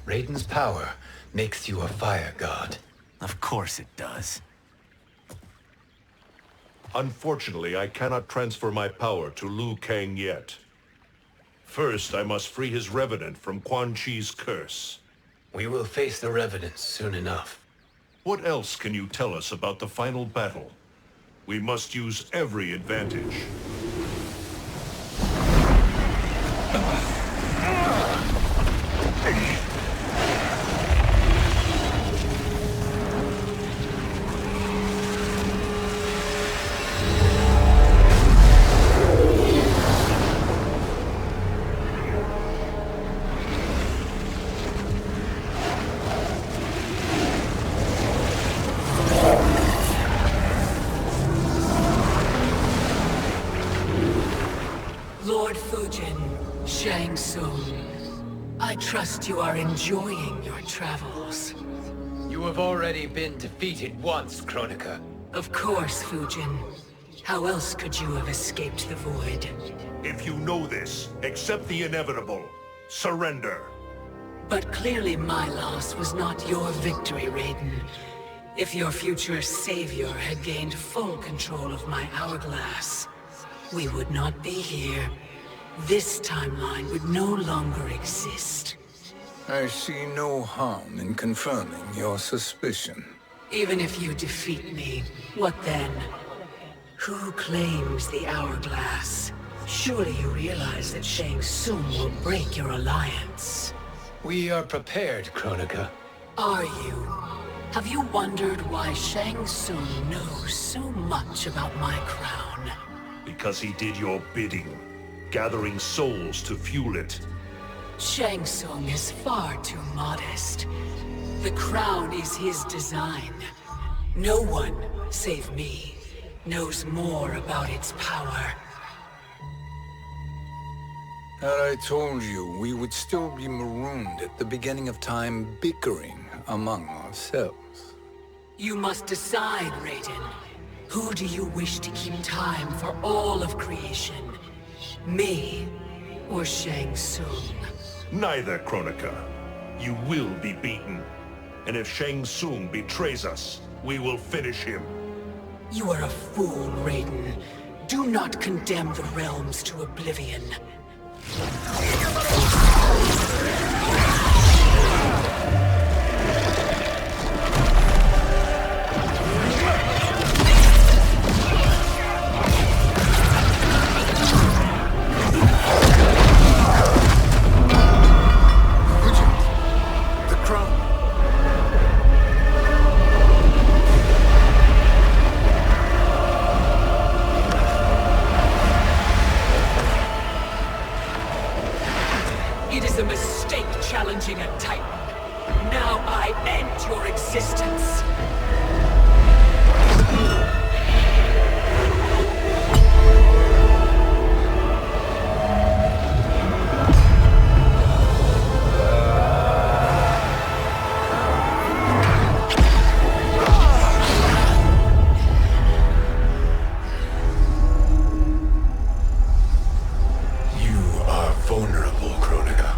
Raiden's power makes you a fire god. Of course it does. Unfortunately, I cannot transfer my power to Liu Kang yet. First, I must free his Revenant from Quan Chi's curse. We will face the Revenants soon enough. What else can you tell us about the final battle? We must use every advantage. Lord Fujin, Shang Tsung, I trust you are enjoying your travels. You have already been defeated once, Kronika. Of course, Fujin. How else could you have escaped the void? If you know this, accept the inevitable. Surrender. But clearly my loss was not your victory, Raiden. If your future savior had gained full control of my hourglass, we would not be here. This timeline would no longer exist. I see no harm in confirming your suspicion. Even if you defeat me, what then? Who claims the hourglass? Surely you realize that Shang Tsung will break your alliance. We are prepared, Kronika. Are you? Have you wondered why Shang Tsung knows so much about my crown? Because he did your bidding, gathering souls to fuel it. Shang Tsung is far too modest. The crown is his design. No one, save me, knows more about its power. Had I told you, we would still be marooned at the beginning of time, bickering among ourselves. You must decide, Raiden. Who do you wish to keep time for all of creation? Me or Shang Tsung? Neither, Kronika. You will be beaten. And if Shang Tsung betrays us, we will finish him. You are a fool, Raiden. Do not condemn the realms to oblivion. It is a mistake challenging a Titan. Now I end your existence. Vulnerable, Kronika.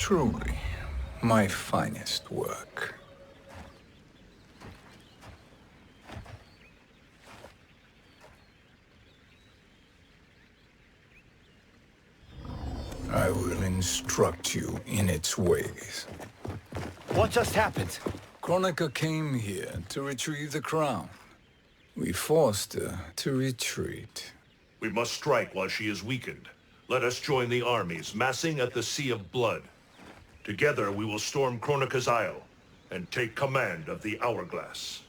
Truly, my finest work. I will instruct you in its ways. What just happened? Kronika came here to retrieve the crown. We forced her to retreat. We must strike while she is weakened. Let us join the armies massing at the Sea of Blood. Together we will storm Kronika's Isle and take command of the Hourglass.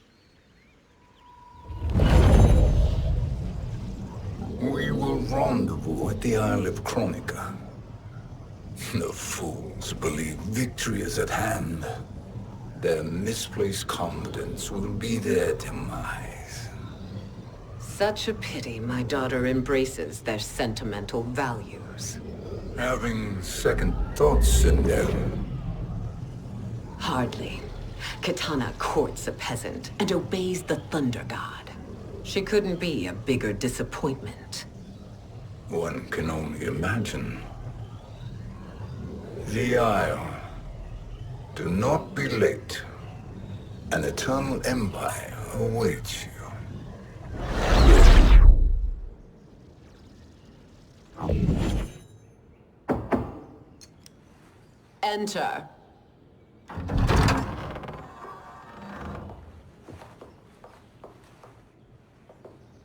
We will rendezvous at the Isle of Kronika. The fools believe victory is at hand. Their misplaced confidence will be their demise. Such a pity my daughter embraces their sentimental values. Having second thoughts, Cinderella? Hardly. Kitana courts a peasant and obeys the Thunder God. She couldn't be a bigger disappointment. One can only imagine. The Isle. Do not be late. An eternal empire awaits you. Enter.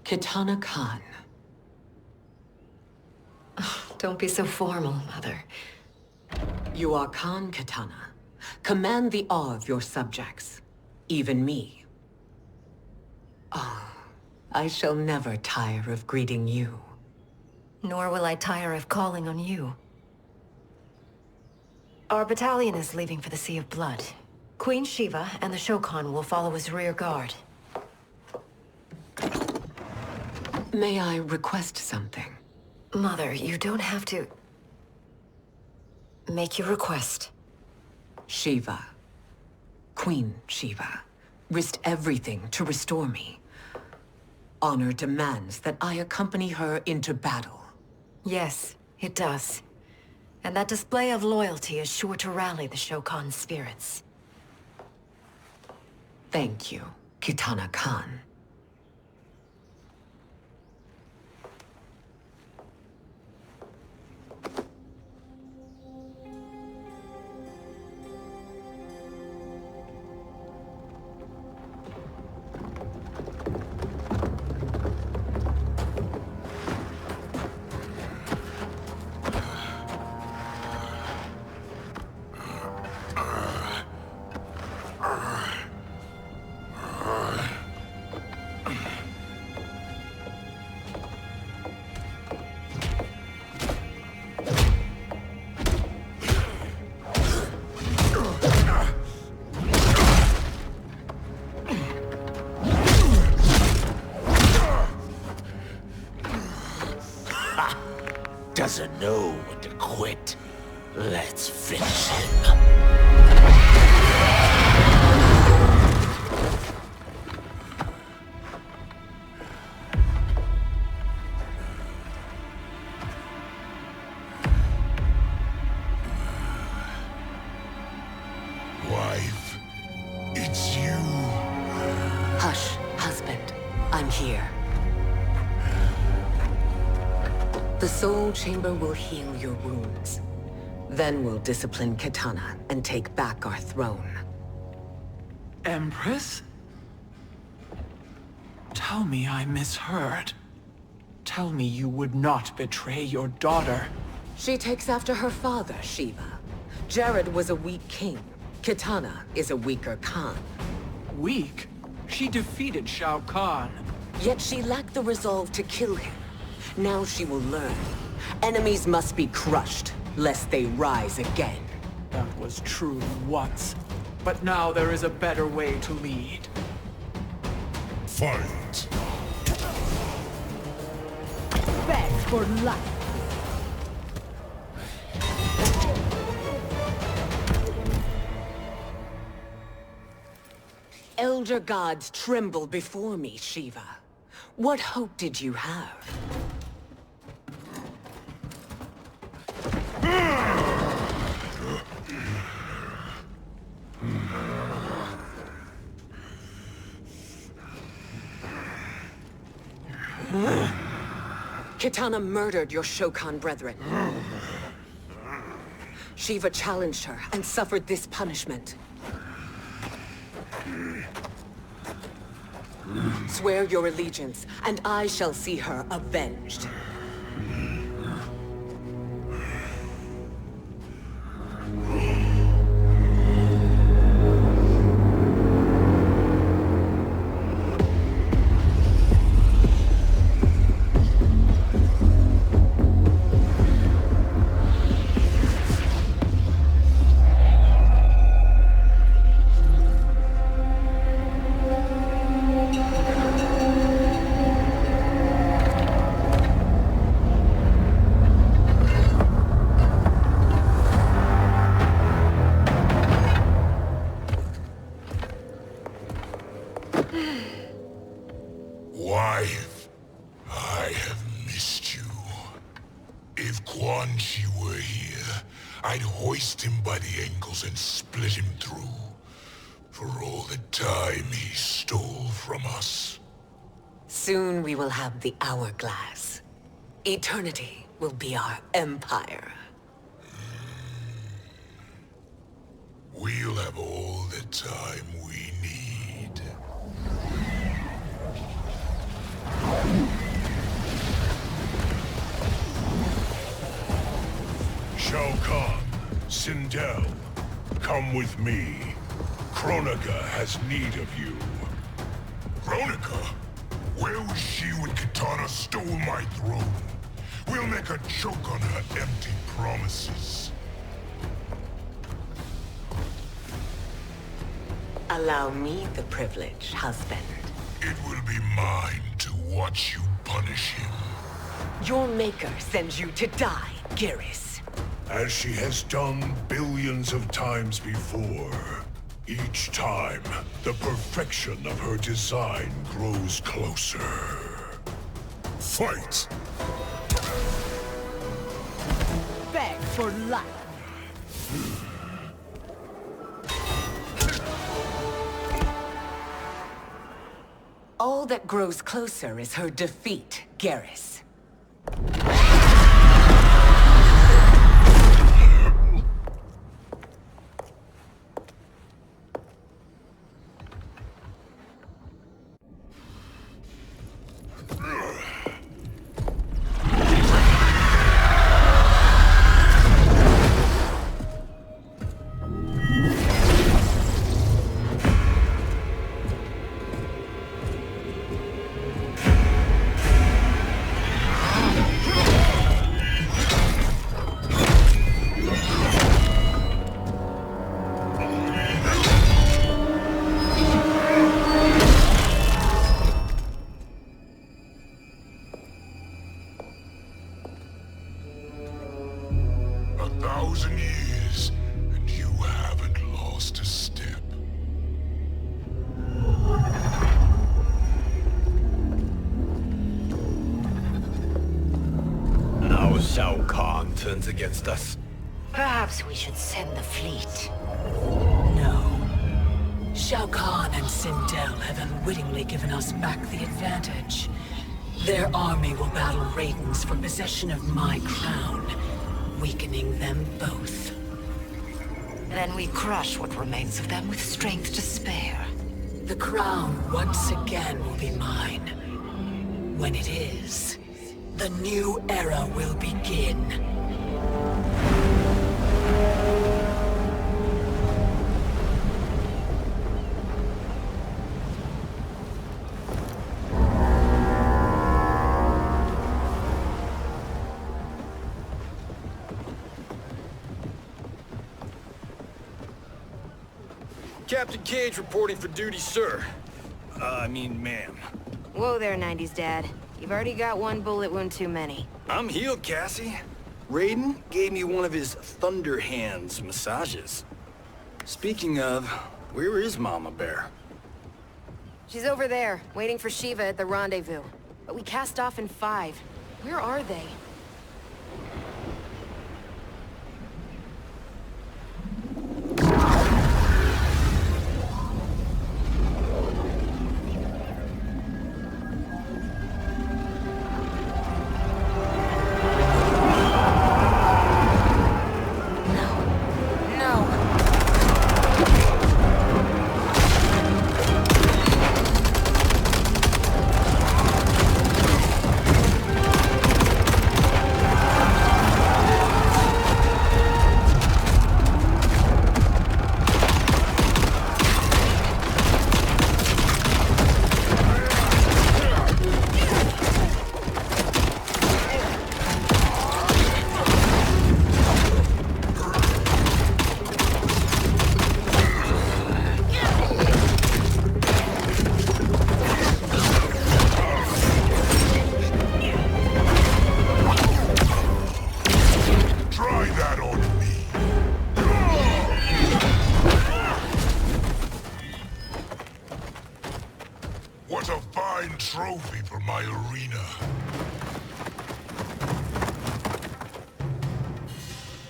Kitana Khan. Don't be so formal, Mother. You are Khan Kitana. Command the awe of your subjects. Even me. Oh, I shall never tire of greeting you. Nor will I tire of calling on you. Our battalion is leaving for the Sea of Blood. Queen Shiva and the Shokan will follow as rear guard. May I request something? Mother, you don't have to... Make your request. Shiva. Queen Shiva. Risked everything to restore me. Honor demands that I accompany her into battle. Yes, it does. And that display of loyalty is sure to rally the Shokan's spirits. Thank you, Kitana Khan. Doesn't know when to quit. Let's finish him. Wife, it's you. Hush, husband. I'm here. The Soul Chamber will heal your wounds. Then we'll discipline Kitana and take back our throne. Empress? Tell me I misheard. Tell me you would not betray your daughter. She takes after her father, Shiva. Jared was a weak king. Kitana is a weaker Khan. Weak? She defeated Shao Kahn. Yet she lacked the resolve to kill him. Now she will learn. Enemies must be crushed, lest they rise again. That was true once. But now there is a better way to lead. Fight! Beg for life. Elder gods tremble before me, Shiva. What hope did you have? Kitana murdered your Shokan brethren. Shiva challenged her and suffered this punishment. Swear your allegiance, and I shall see her avenged. Wife, I have missed you. If Quan Chi were here, I'd hoist him by the ankles and split him through. For all the time he stole from us. Soon we will have the hourglass. Eternity will be our empire. We'll have all the time we need. Shao Kahn, Sindel, come with me. Kronika has need of you. Kronika? Where was she when Kitana stole my throne? We'll make her choke on her empty promises. Allow me the privilege, husband. It will be mine to watch you punish him. Your maker sends you to die, Geras. As she has done billions of times before. Each time, the perfection of her design grows closer. Fight! Beg for life. All that grows closer is her defeat, Geras. Shao Kahn turns against us. Perhaps we should send the fleet. No. Shao Kahn and Sindel have unwittingly given us back the advantage. Their army will battle Raidens for possession of my crown, weakening them both. Then we crush what remains of them with strength to spare. The crown once again will be mine. When it is, the new era will begin. Captain Cage reporting for duty, sir. Ma'am. Whoa there, 90s Dad. You've already got one bullet wound too many. I'm healed, Cassie. Raiden gave me one of his Thunder Hands massages. Speaking of, where is Mama Bear? She's over there, waiting for Shiva at the rendezvous. But we cast off in 5. Where are they?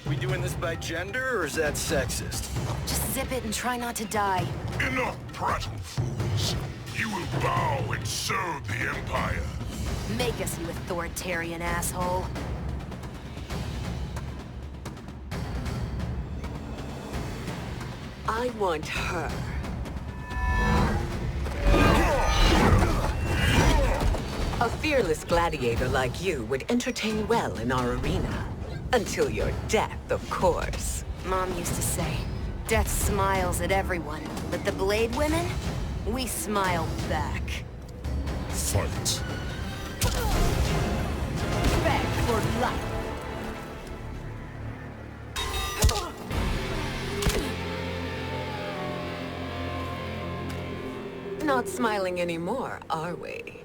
We doing this by gender, or is that sexist? Just zip it and try not to die. Enough prattle, fools. You will bow and serve the Empire. Make us, you authoritarian asshole. I want her. A fearless gladiator like you would entertain well in our arena. Until your death, of course. Mom used to say, death smiles at everyone, but the Blade women, we smile back. Fight. Beg for life. Not smiling anymore, are we?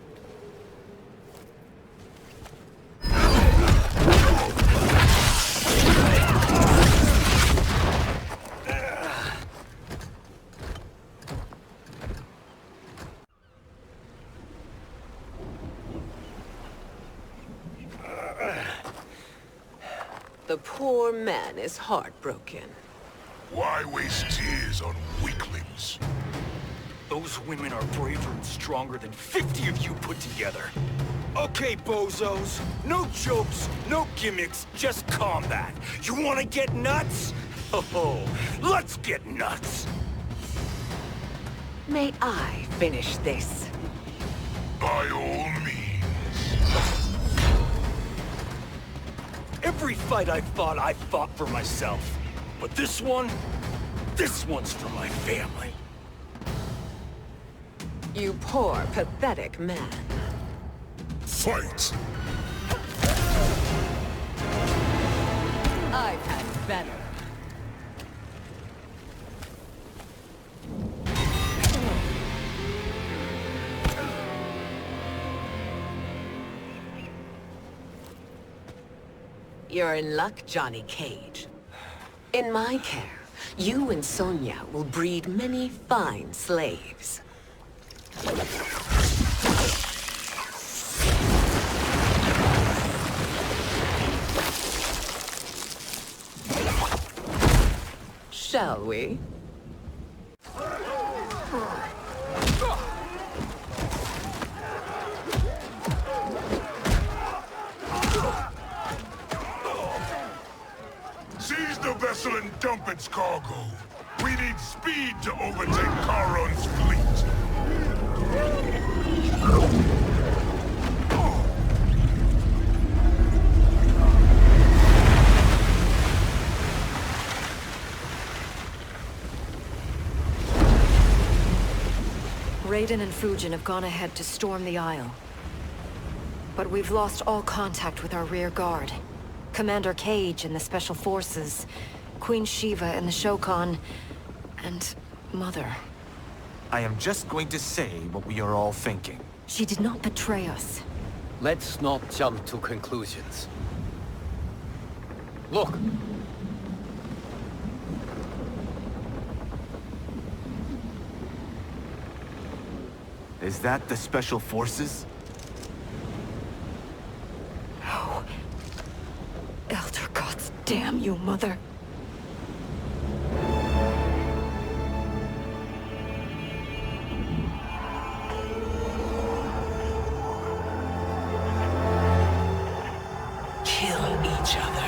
The poor man is heartbroken. Why waste tears on weaklings? Those women are braver and stronger than 50 of you put together. Okay, bozos. No jokes, no gimmicks, just combat. You wanna get nuts? Oh, let's get nuts! May I finish this? By all means. Every fight I fought for myself. But this one's for my family. You poor, pathetic man. Fight! I've had better. You're in luck, Johnny Cage. In my care, you and Sonia will breed many fine slaves. Shall we? Seize the vessel and dump its cargo. We need speed to overtake Charon's fleet. Raiden and Fujin have gone ahead to storm the Isle. But we've lost all contact with our rear guard. Commander Cage and the Special Forces, Queen Shiva and the Shokan, and Mother. I am just going to say what we are all thinking. She did not betray us. Let's not jump to conclusions. Look! Is that the Special Forces? No. Elder gods damn you, Mother. Kill each other.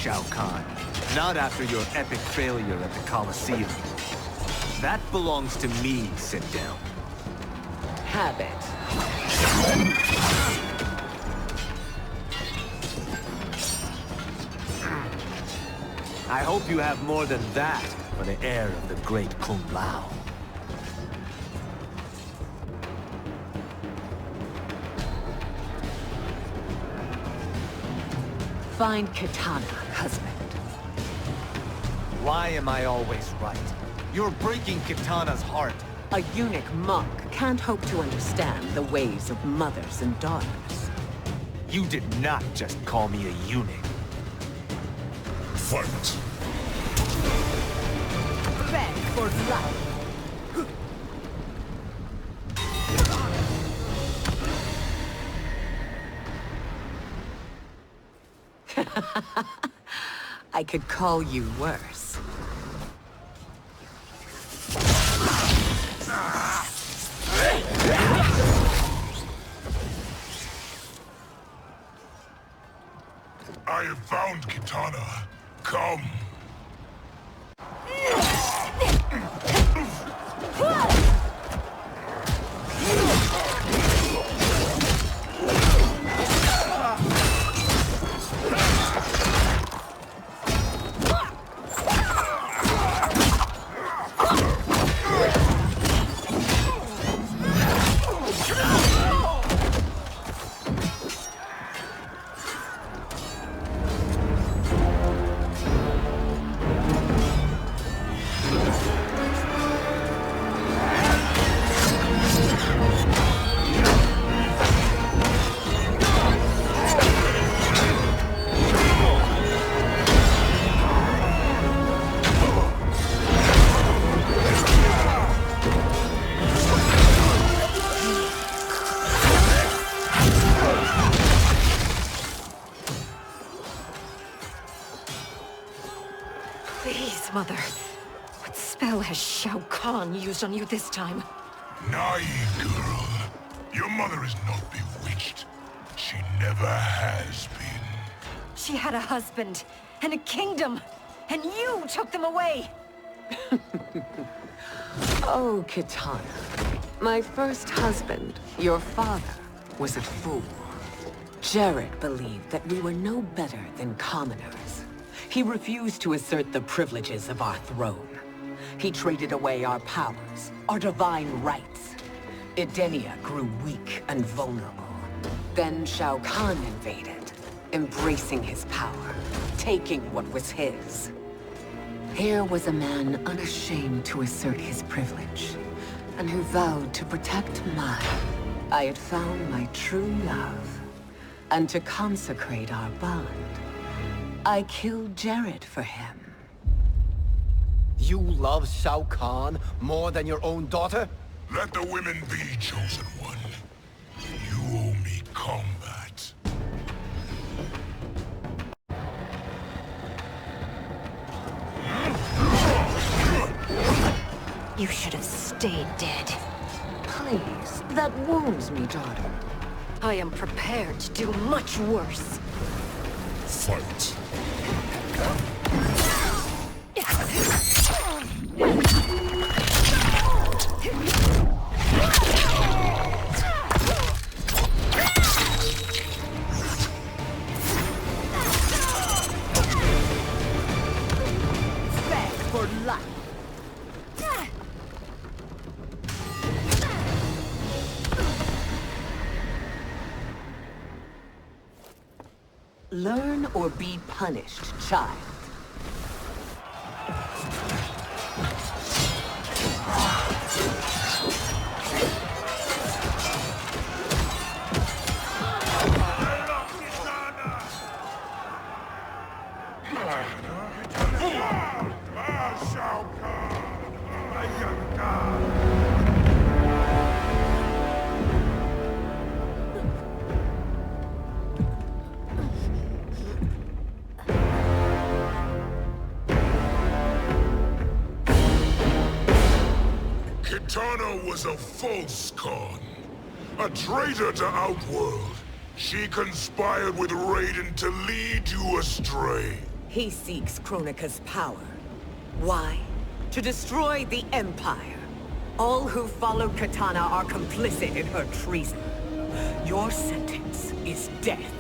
Shao Kahn. Not after your epic failure at the Colosseum. That belongs to me, sit down. Have it. I hope you have more than that for the heir of the great Kung Lao. Find Kitana, husband. Why am I always right? You're breaking Kitana's heart. A eunuch monk can't hope to understand the ways of mothers and daughters. You did not just call me a eunuch. Fight. Beg for life. I could call you worse. I have found Kitana. Come. Please, Mother. What spell has Shao Kahn used on you this time? Naive girl. Your mother is not bewitched. She never has been. She had a husband and a kingdom, and you took them away! Oh, Kitana. My first husband, your father, was a fool. Jared believed that we were no better than commoners. He refused to assert the privileges of our throne. He traded away our powers, our divine rights. Edenia grew weak and vulnerable. Then Shao Kahn invaded, embracing his power, taking what was his. Here was a man unashamed to assert his privilege, and who vowed to protect mine. I had found my true love, and to consecrate our bond, I killed Jared for him. You love Shao Kahn more than your own daughter? Let the women be, chosen one. You owe me combat. You should have stayed dead. Please, that wounds me, daughter. I am prepared to do much worse. Fight. Beg for life. Learn or be punished, child. Shao Kahn, my young god. Kitana was a false Khan, a traitor to Outworld. She conspired with Raiden to lead you astray. He seeks Kronika's power. Why? To destroy the Empire. All who followed Kitana are complicit in her treason. Your sentence is death.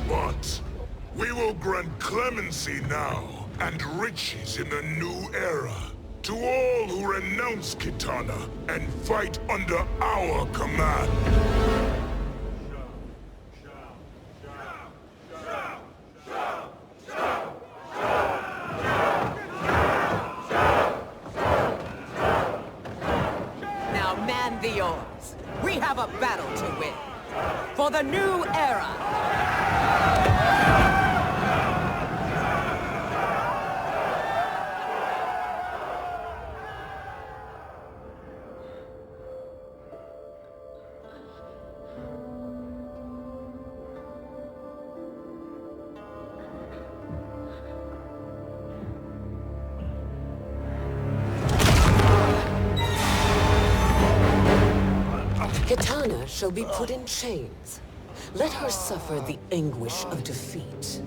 But we will grant clemency now and riches in the new era to all who renounce Kitana and fight under our command. Now man the oars. We have a battle to win. For the new era. Kitana shall be put in chains. Let her suffer the anguish of defeat.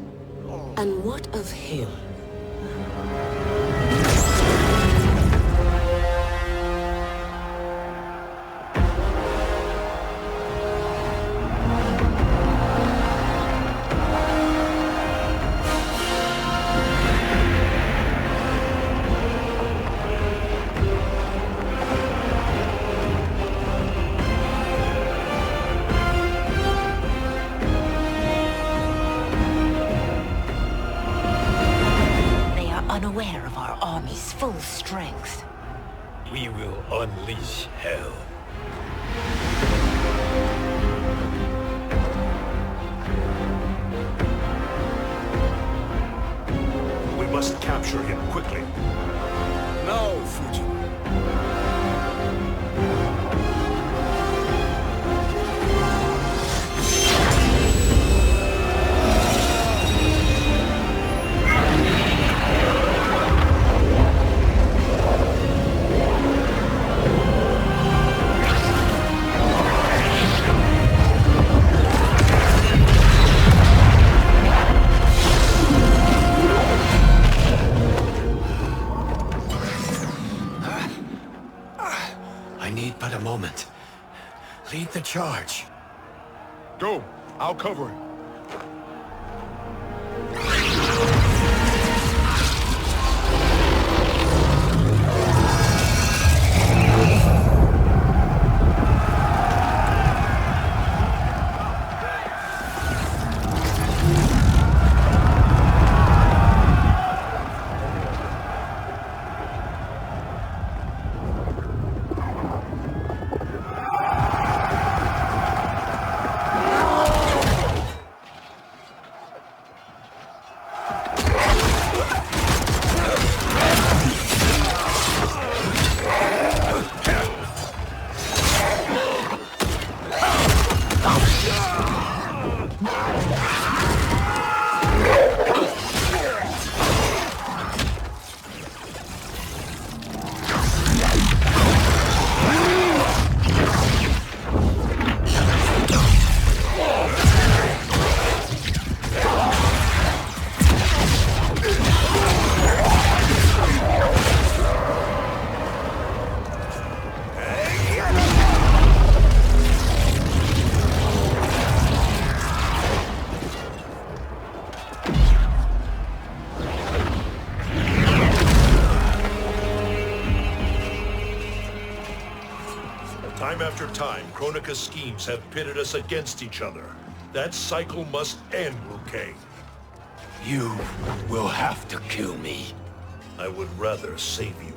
And what of him? Unaware of our army's full strength. We will unleash hell. We must capture him quickly. No, Fujin. But a moment. Lead the charge. Go. I'll cover him. Time after time, Kronika's schemes have pitted us against each other. That cycle must end, Liu Kang. You will have to kill me. I would rather save you.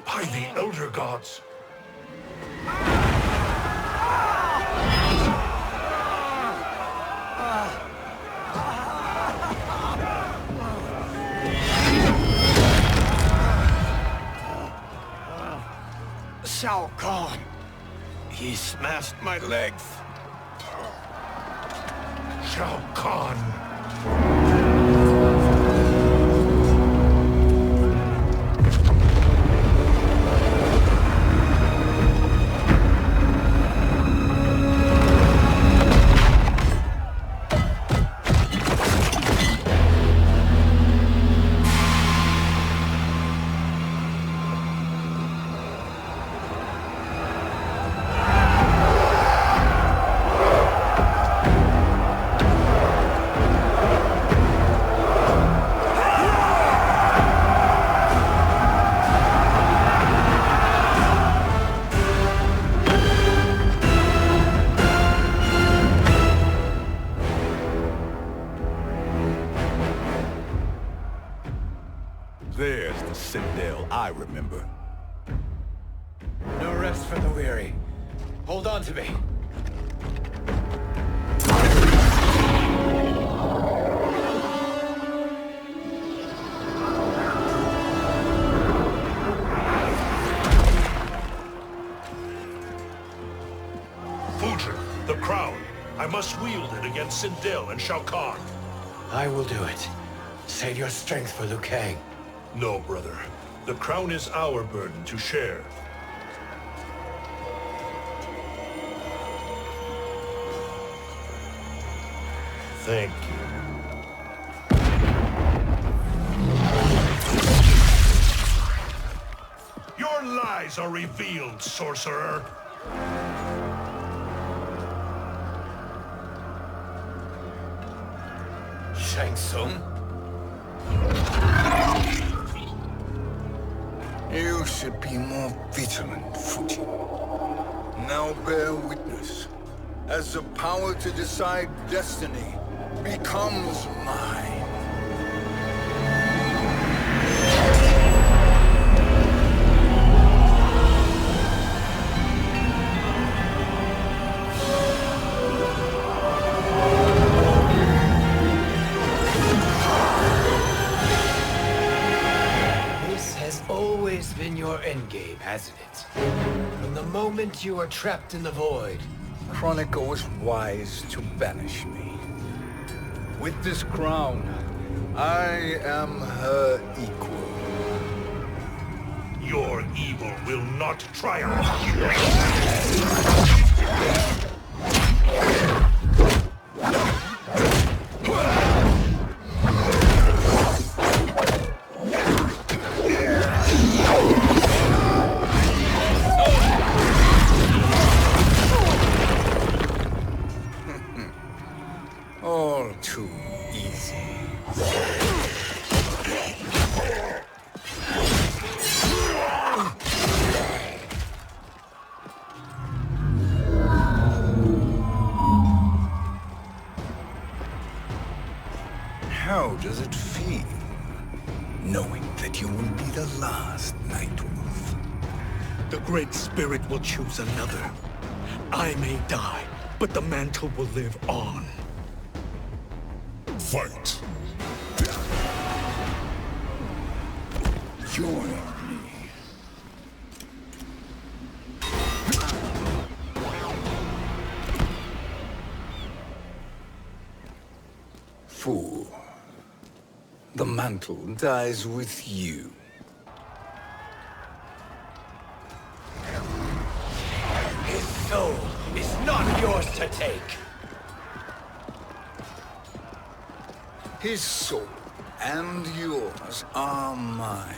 By the Elder Gods! Shao Kahn. He smashed my legs. Shao Kahn. Sindel I remember. No rest for the weary. Hold on to me. Fujin, the crown. I must wield it against Sindel and Shao Kahn. I will do it. Save your strength for Liu Kang. No, brother. The crown is our burden to share. Thank you. Your lies are revealed, sorcerer. Shang Tsung? You should be more vigilant, Fujin. Now bear witness, as the power to decide destiny becomes mine. Been your endgame, hasn't it? From the moment you were trapped in the void. Kronika was wise to banish me. With this crown, I am her equal. Your evil will not triumph. All too easy. How does it feel, knowing that you will be the last Nightwolf? The Great Spirit will choose another. I may die, but the mantle will live on. Fight! Join me. Fool. The mantle dies with you. His soul is not yours to take. His soul and yours are mine.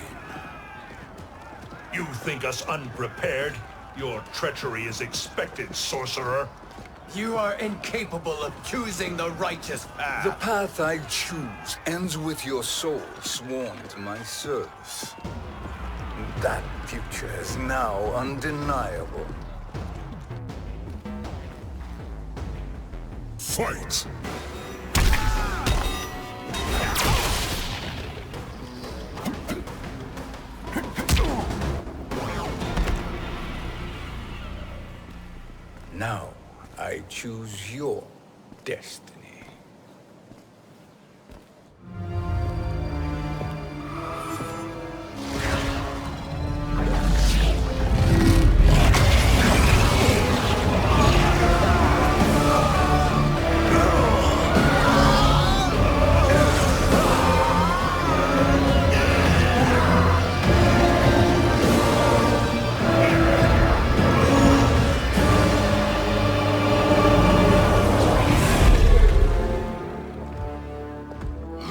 You think us unprepared? Your treachery is expected, sorcerer. You are incapable of choosing the righteous path. The path I choose ends with your soul sworn to my service. That future is now undeniable. Fight! Now, I choose your destiny.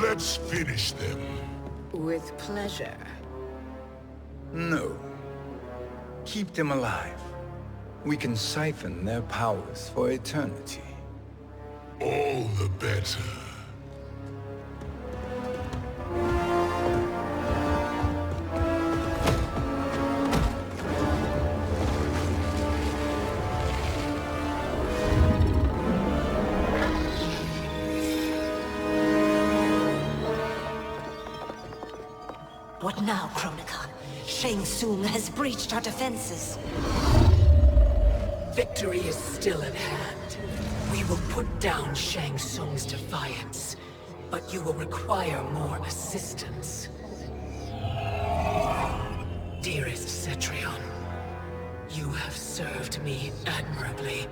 Let's finish them. With pleasure. No. Keep them alive. We can siphon their powers for eternity. All the better. What now, Kronika? Shang Tsung has breached our defenses. Victory is still at hand. We will put down Shang Tsung's defiance, but you will require more assistance. Dearest Cetrion, you have served me admirably.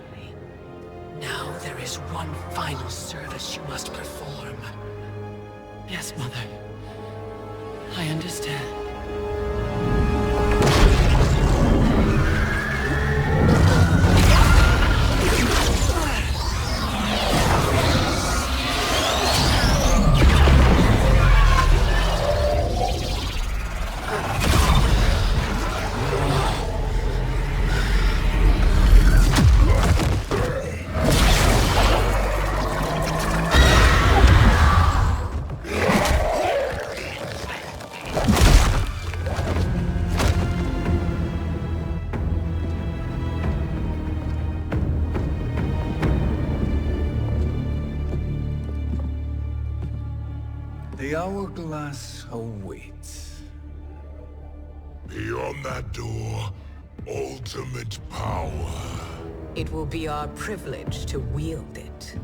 Now there is one final service you must perform. Yes, Mother. I understand. The hourglass awaits. Beyond that door, ultimate power. It will be our privilege to wield it.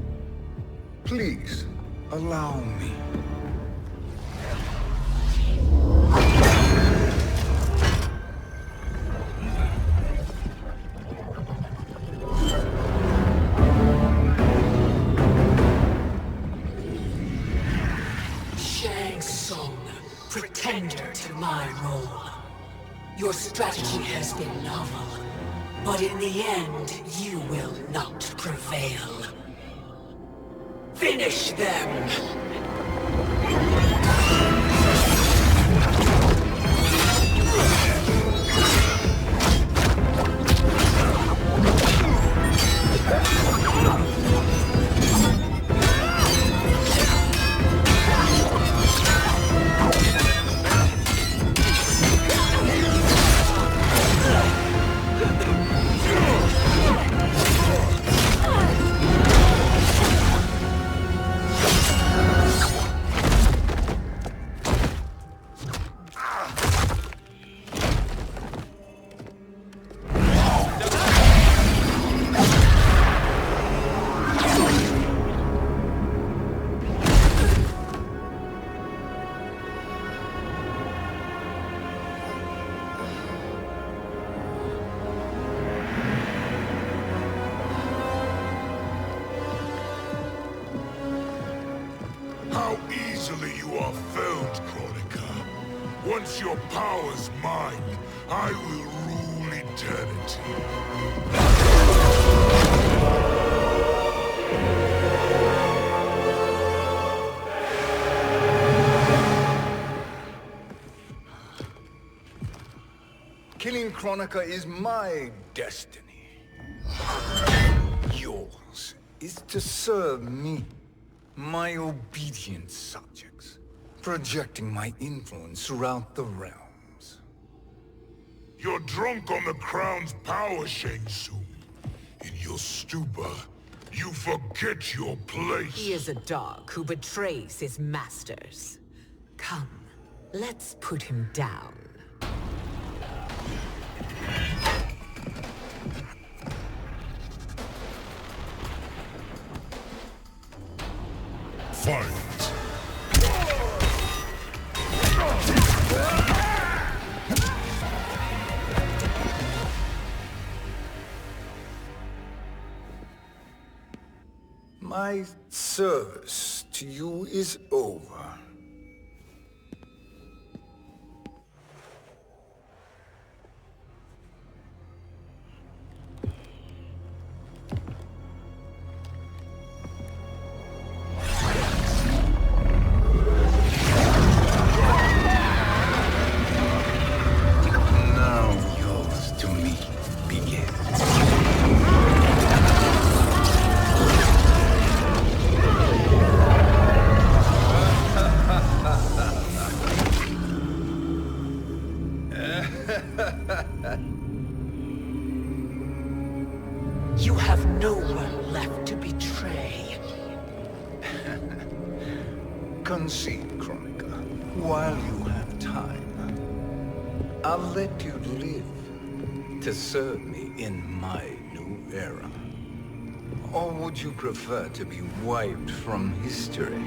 Please, allow me. Shang Tsung, pretender to my role. Your strategy has been novel, but in the end, you will not prevail. Finish them! How easily you are felled, Chronica. Once your power's mine, I will rule eternity. Killing Chronica is my destiny. Yours is to serve me, my obedient subjects, projecting my influence throughout the realms. You're drunk on the crown's power, Shang Tsung. In your stupor, you forget your place. He is a dog who betrays his masters. Come, let's put him down. Fight! My service to you is over. You have no one left to betray. Concede, Chronica, while you have time. I'll let you live to serve me in my new era. Or would you prefer to be wiped from history?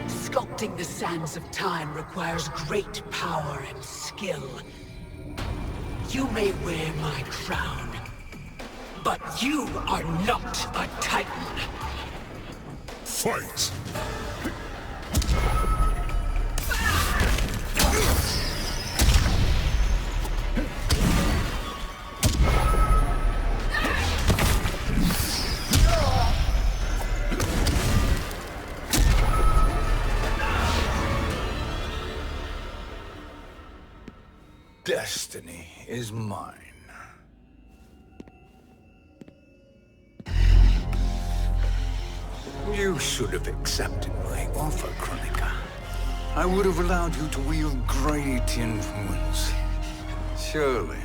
Sculpting the sands of time requires great power and skill. You may wear my crown, but you are not a Titan. Fight! Destiny is mine. You should have accepted my offer, Kronika. I would have allowed you to wield great influence. Surely,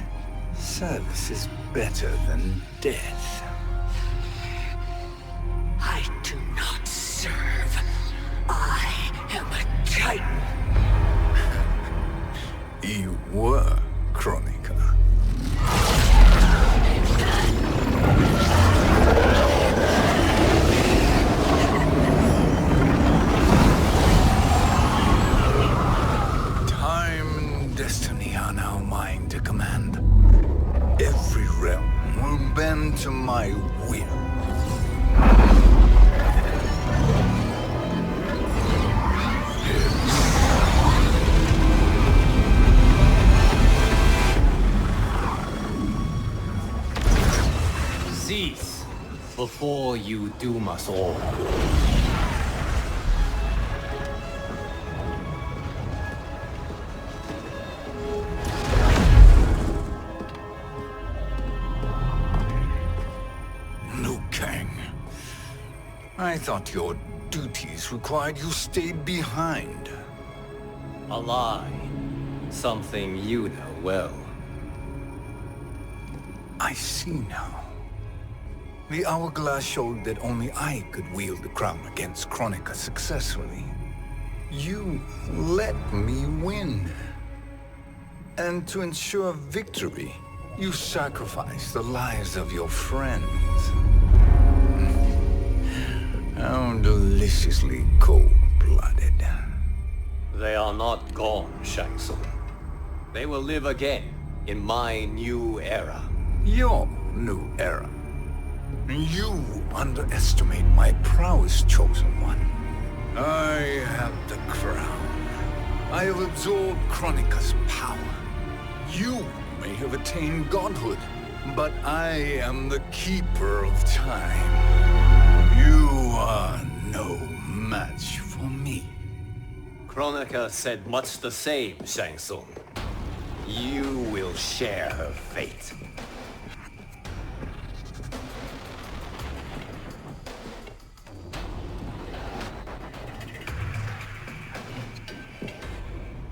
service is better than death. I do not serve. I am a Titan. You were, Kronika. Time and destiny are now mine to command. Every realm will bend to my will. Cease, before you doom us all. Liu Kang. I thought your duties required you stayed behind. A lie. Something you know well. I see now. The hourglass showed that only I could wield the crown against Kronika successfully. You let me win. And to ensure victory, you sacrificed the lives of your friends. How deliciously cold-blooded. They are not gone, Shang Tsung. They will live again in my new era. Your new era. You underestimate my prowess, Chosen One. I have the crown. I have absorbed Kronika's power. You may have attained godhood, but I am the keeper of time. You are no match for me. Kronika said much the same, Shang Tsung. You will share her fate.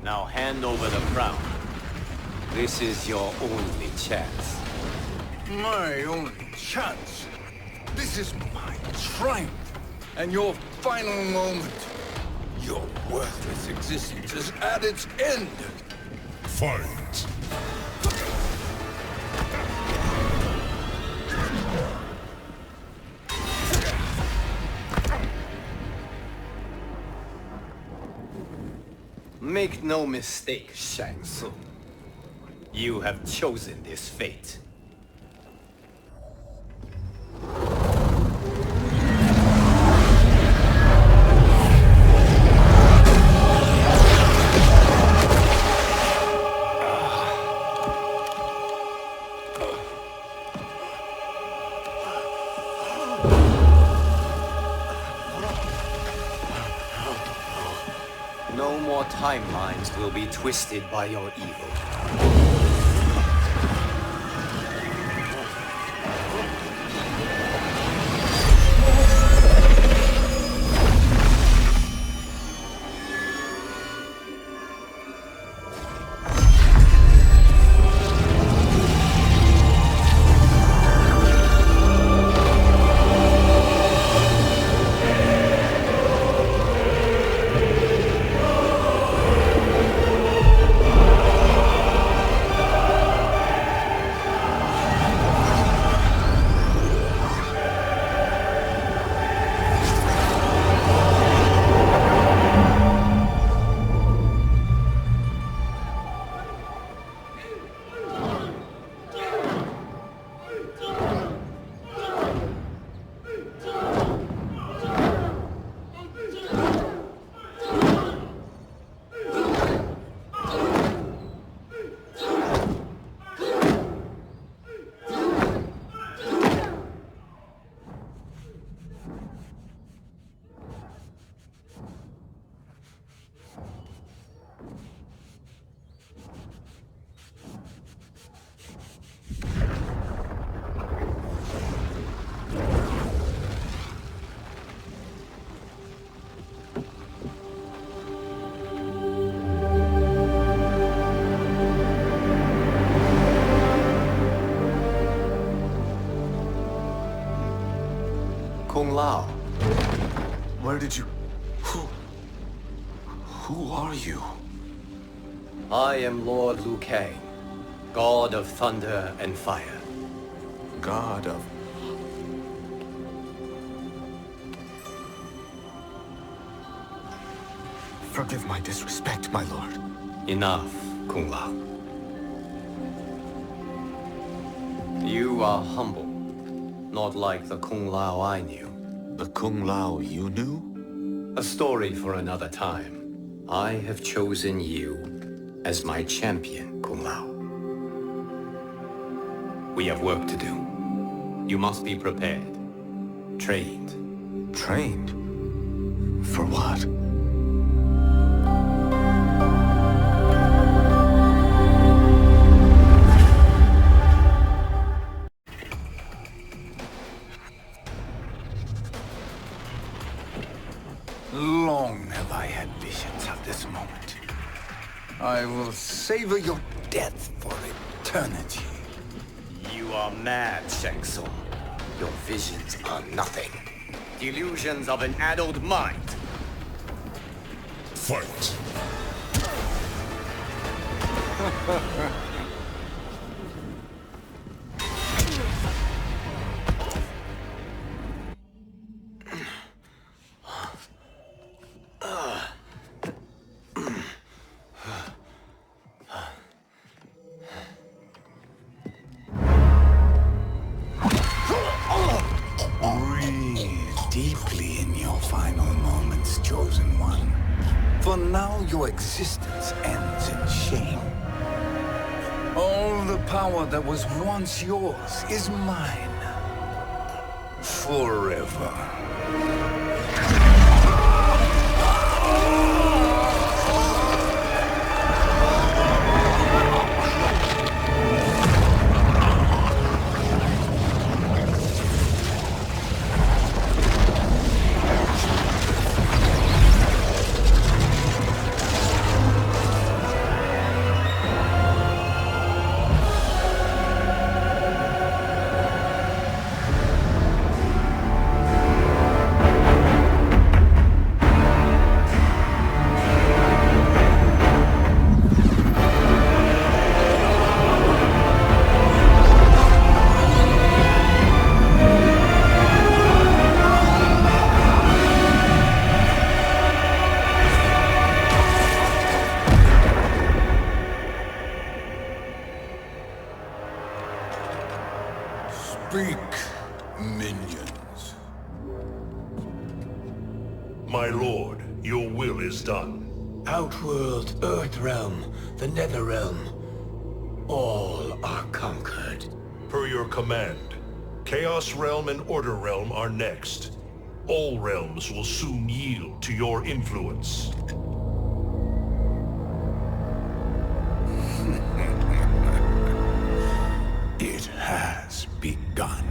Now hand over the crown. This is your only chance. My only chance? This is my triumph, and your final moment. Your worthless existence is at its end. Fight! Make no mistake, Shang Tsung. You have chosen this fate. No more timelines will be twisted by your evil. Lao. Where did you... Who are you? I am Lord Liu Kang, God of Thunder and Fire. God of... Forgive my disrespect, my lord. Enough, Kung Lao. You are humble, not like the Kung Lao I knew. The Kung Lao you knew? A story for another time. I have chosen you as my champion, Kung Lao. We have work to do. You must be prepared. Trained. Trained? For what? Long have I had visions of this moment. I will savor your death for eternity. You are mad, Shang Tsung. Your visions are nothing. Delusions of an addled mind. Fight! Deeply in your final moments, chosen one. For now, your existence ends in shame. All the power that was once yours is mine. Forever. Speak, minions. My lord, your will is done. Outworld, Earthrealm, the Netherrealm. All are conquered. Per your command, Chaos Realm and Order Realm are next. All realms will soon yield to your influence. It has begun.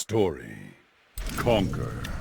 story. Conquer.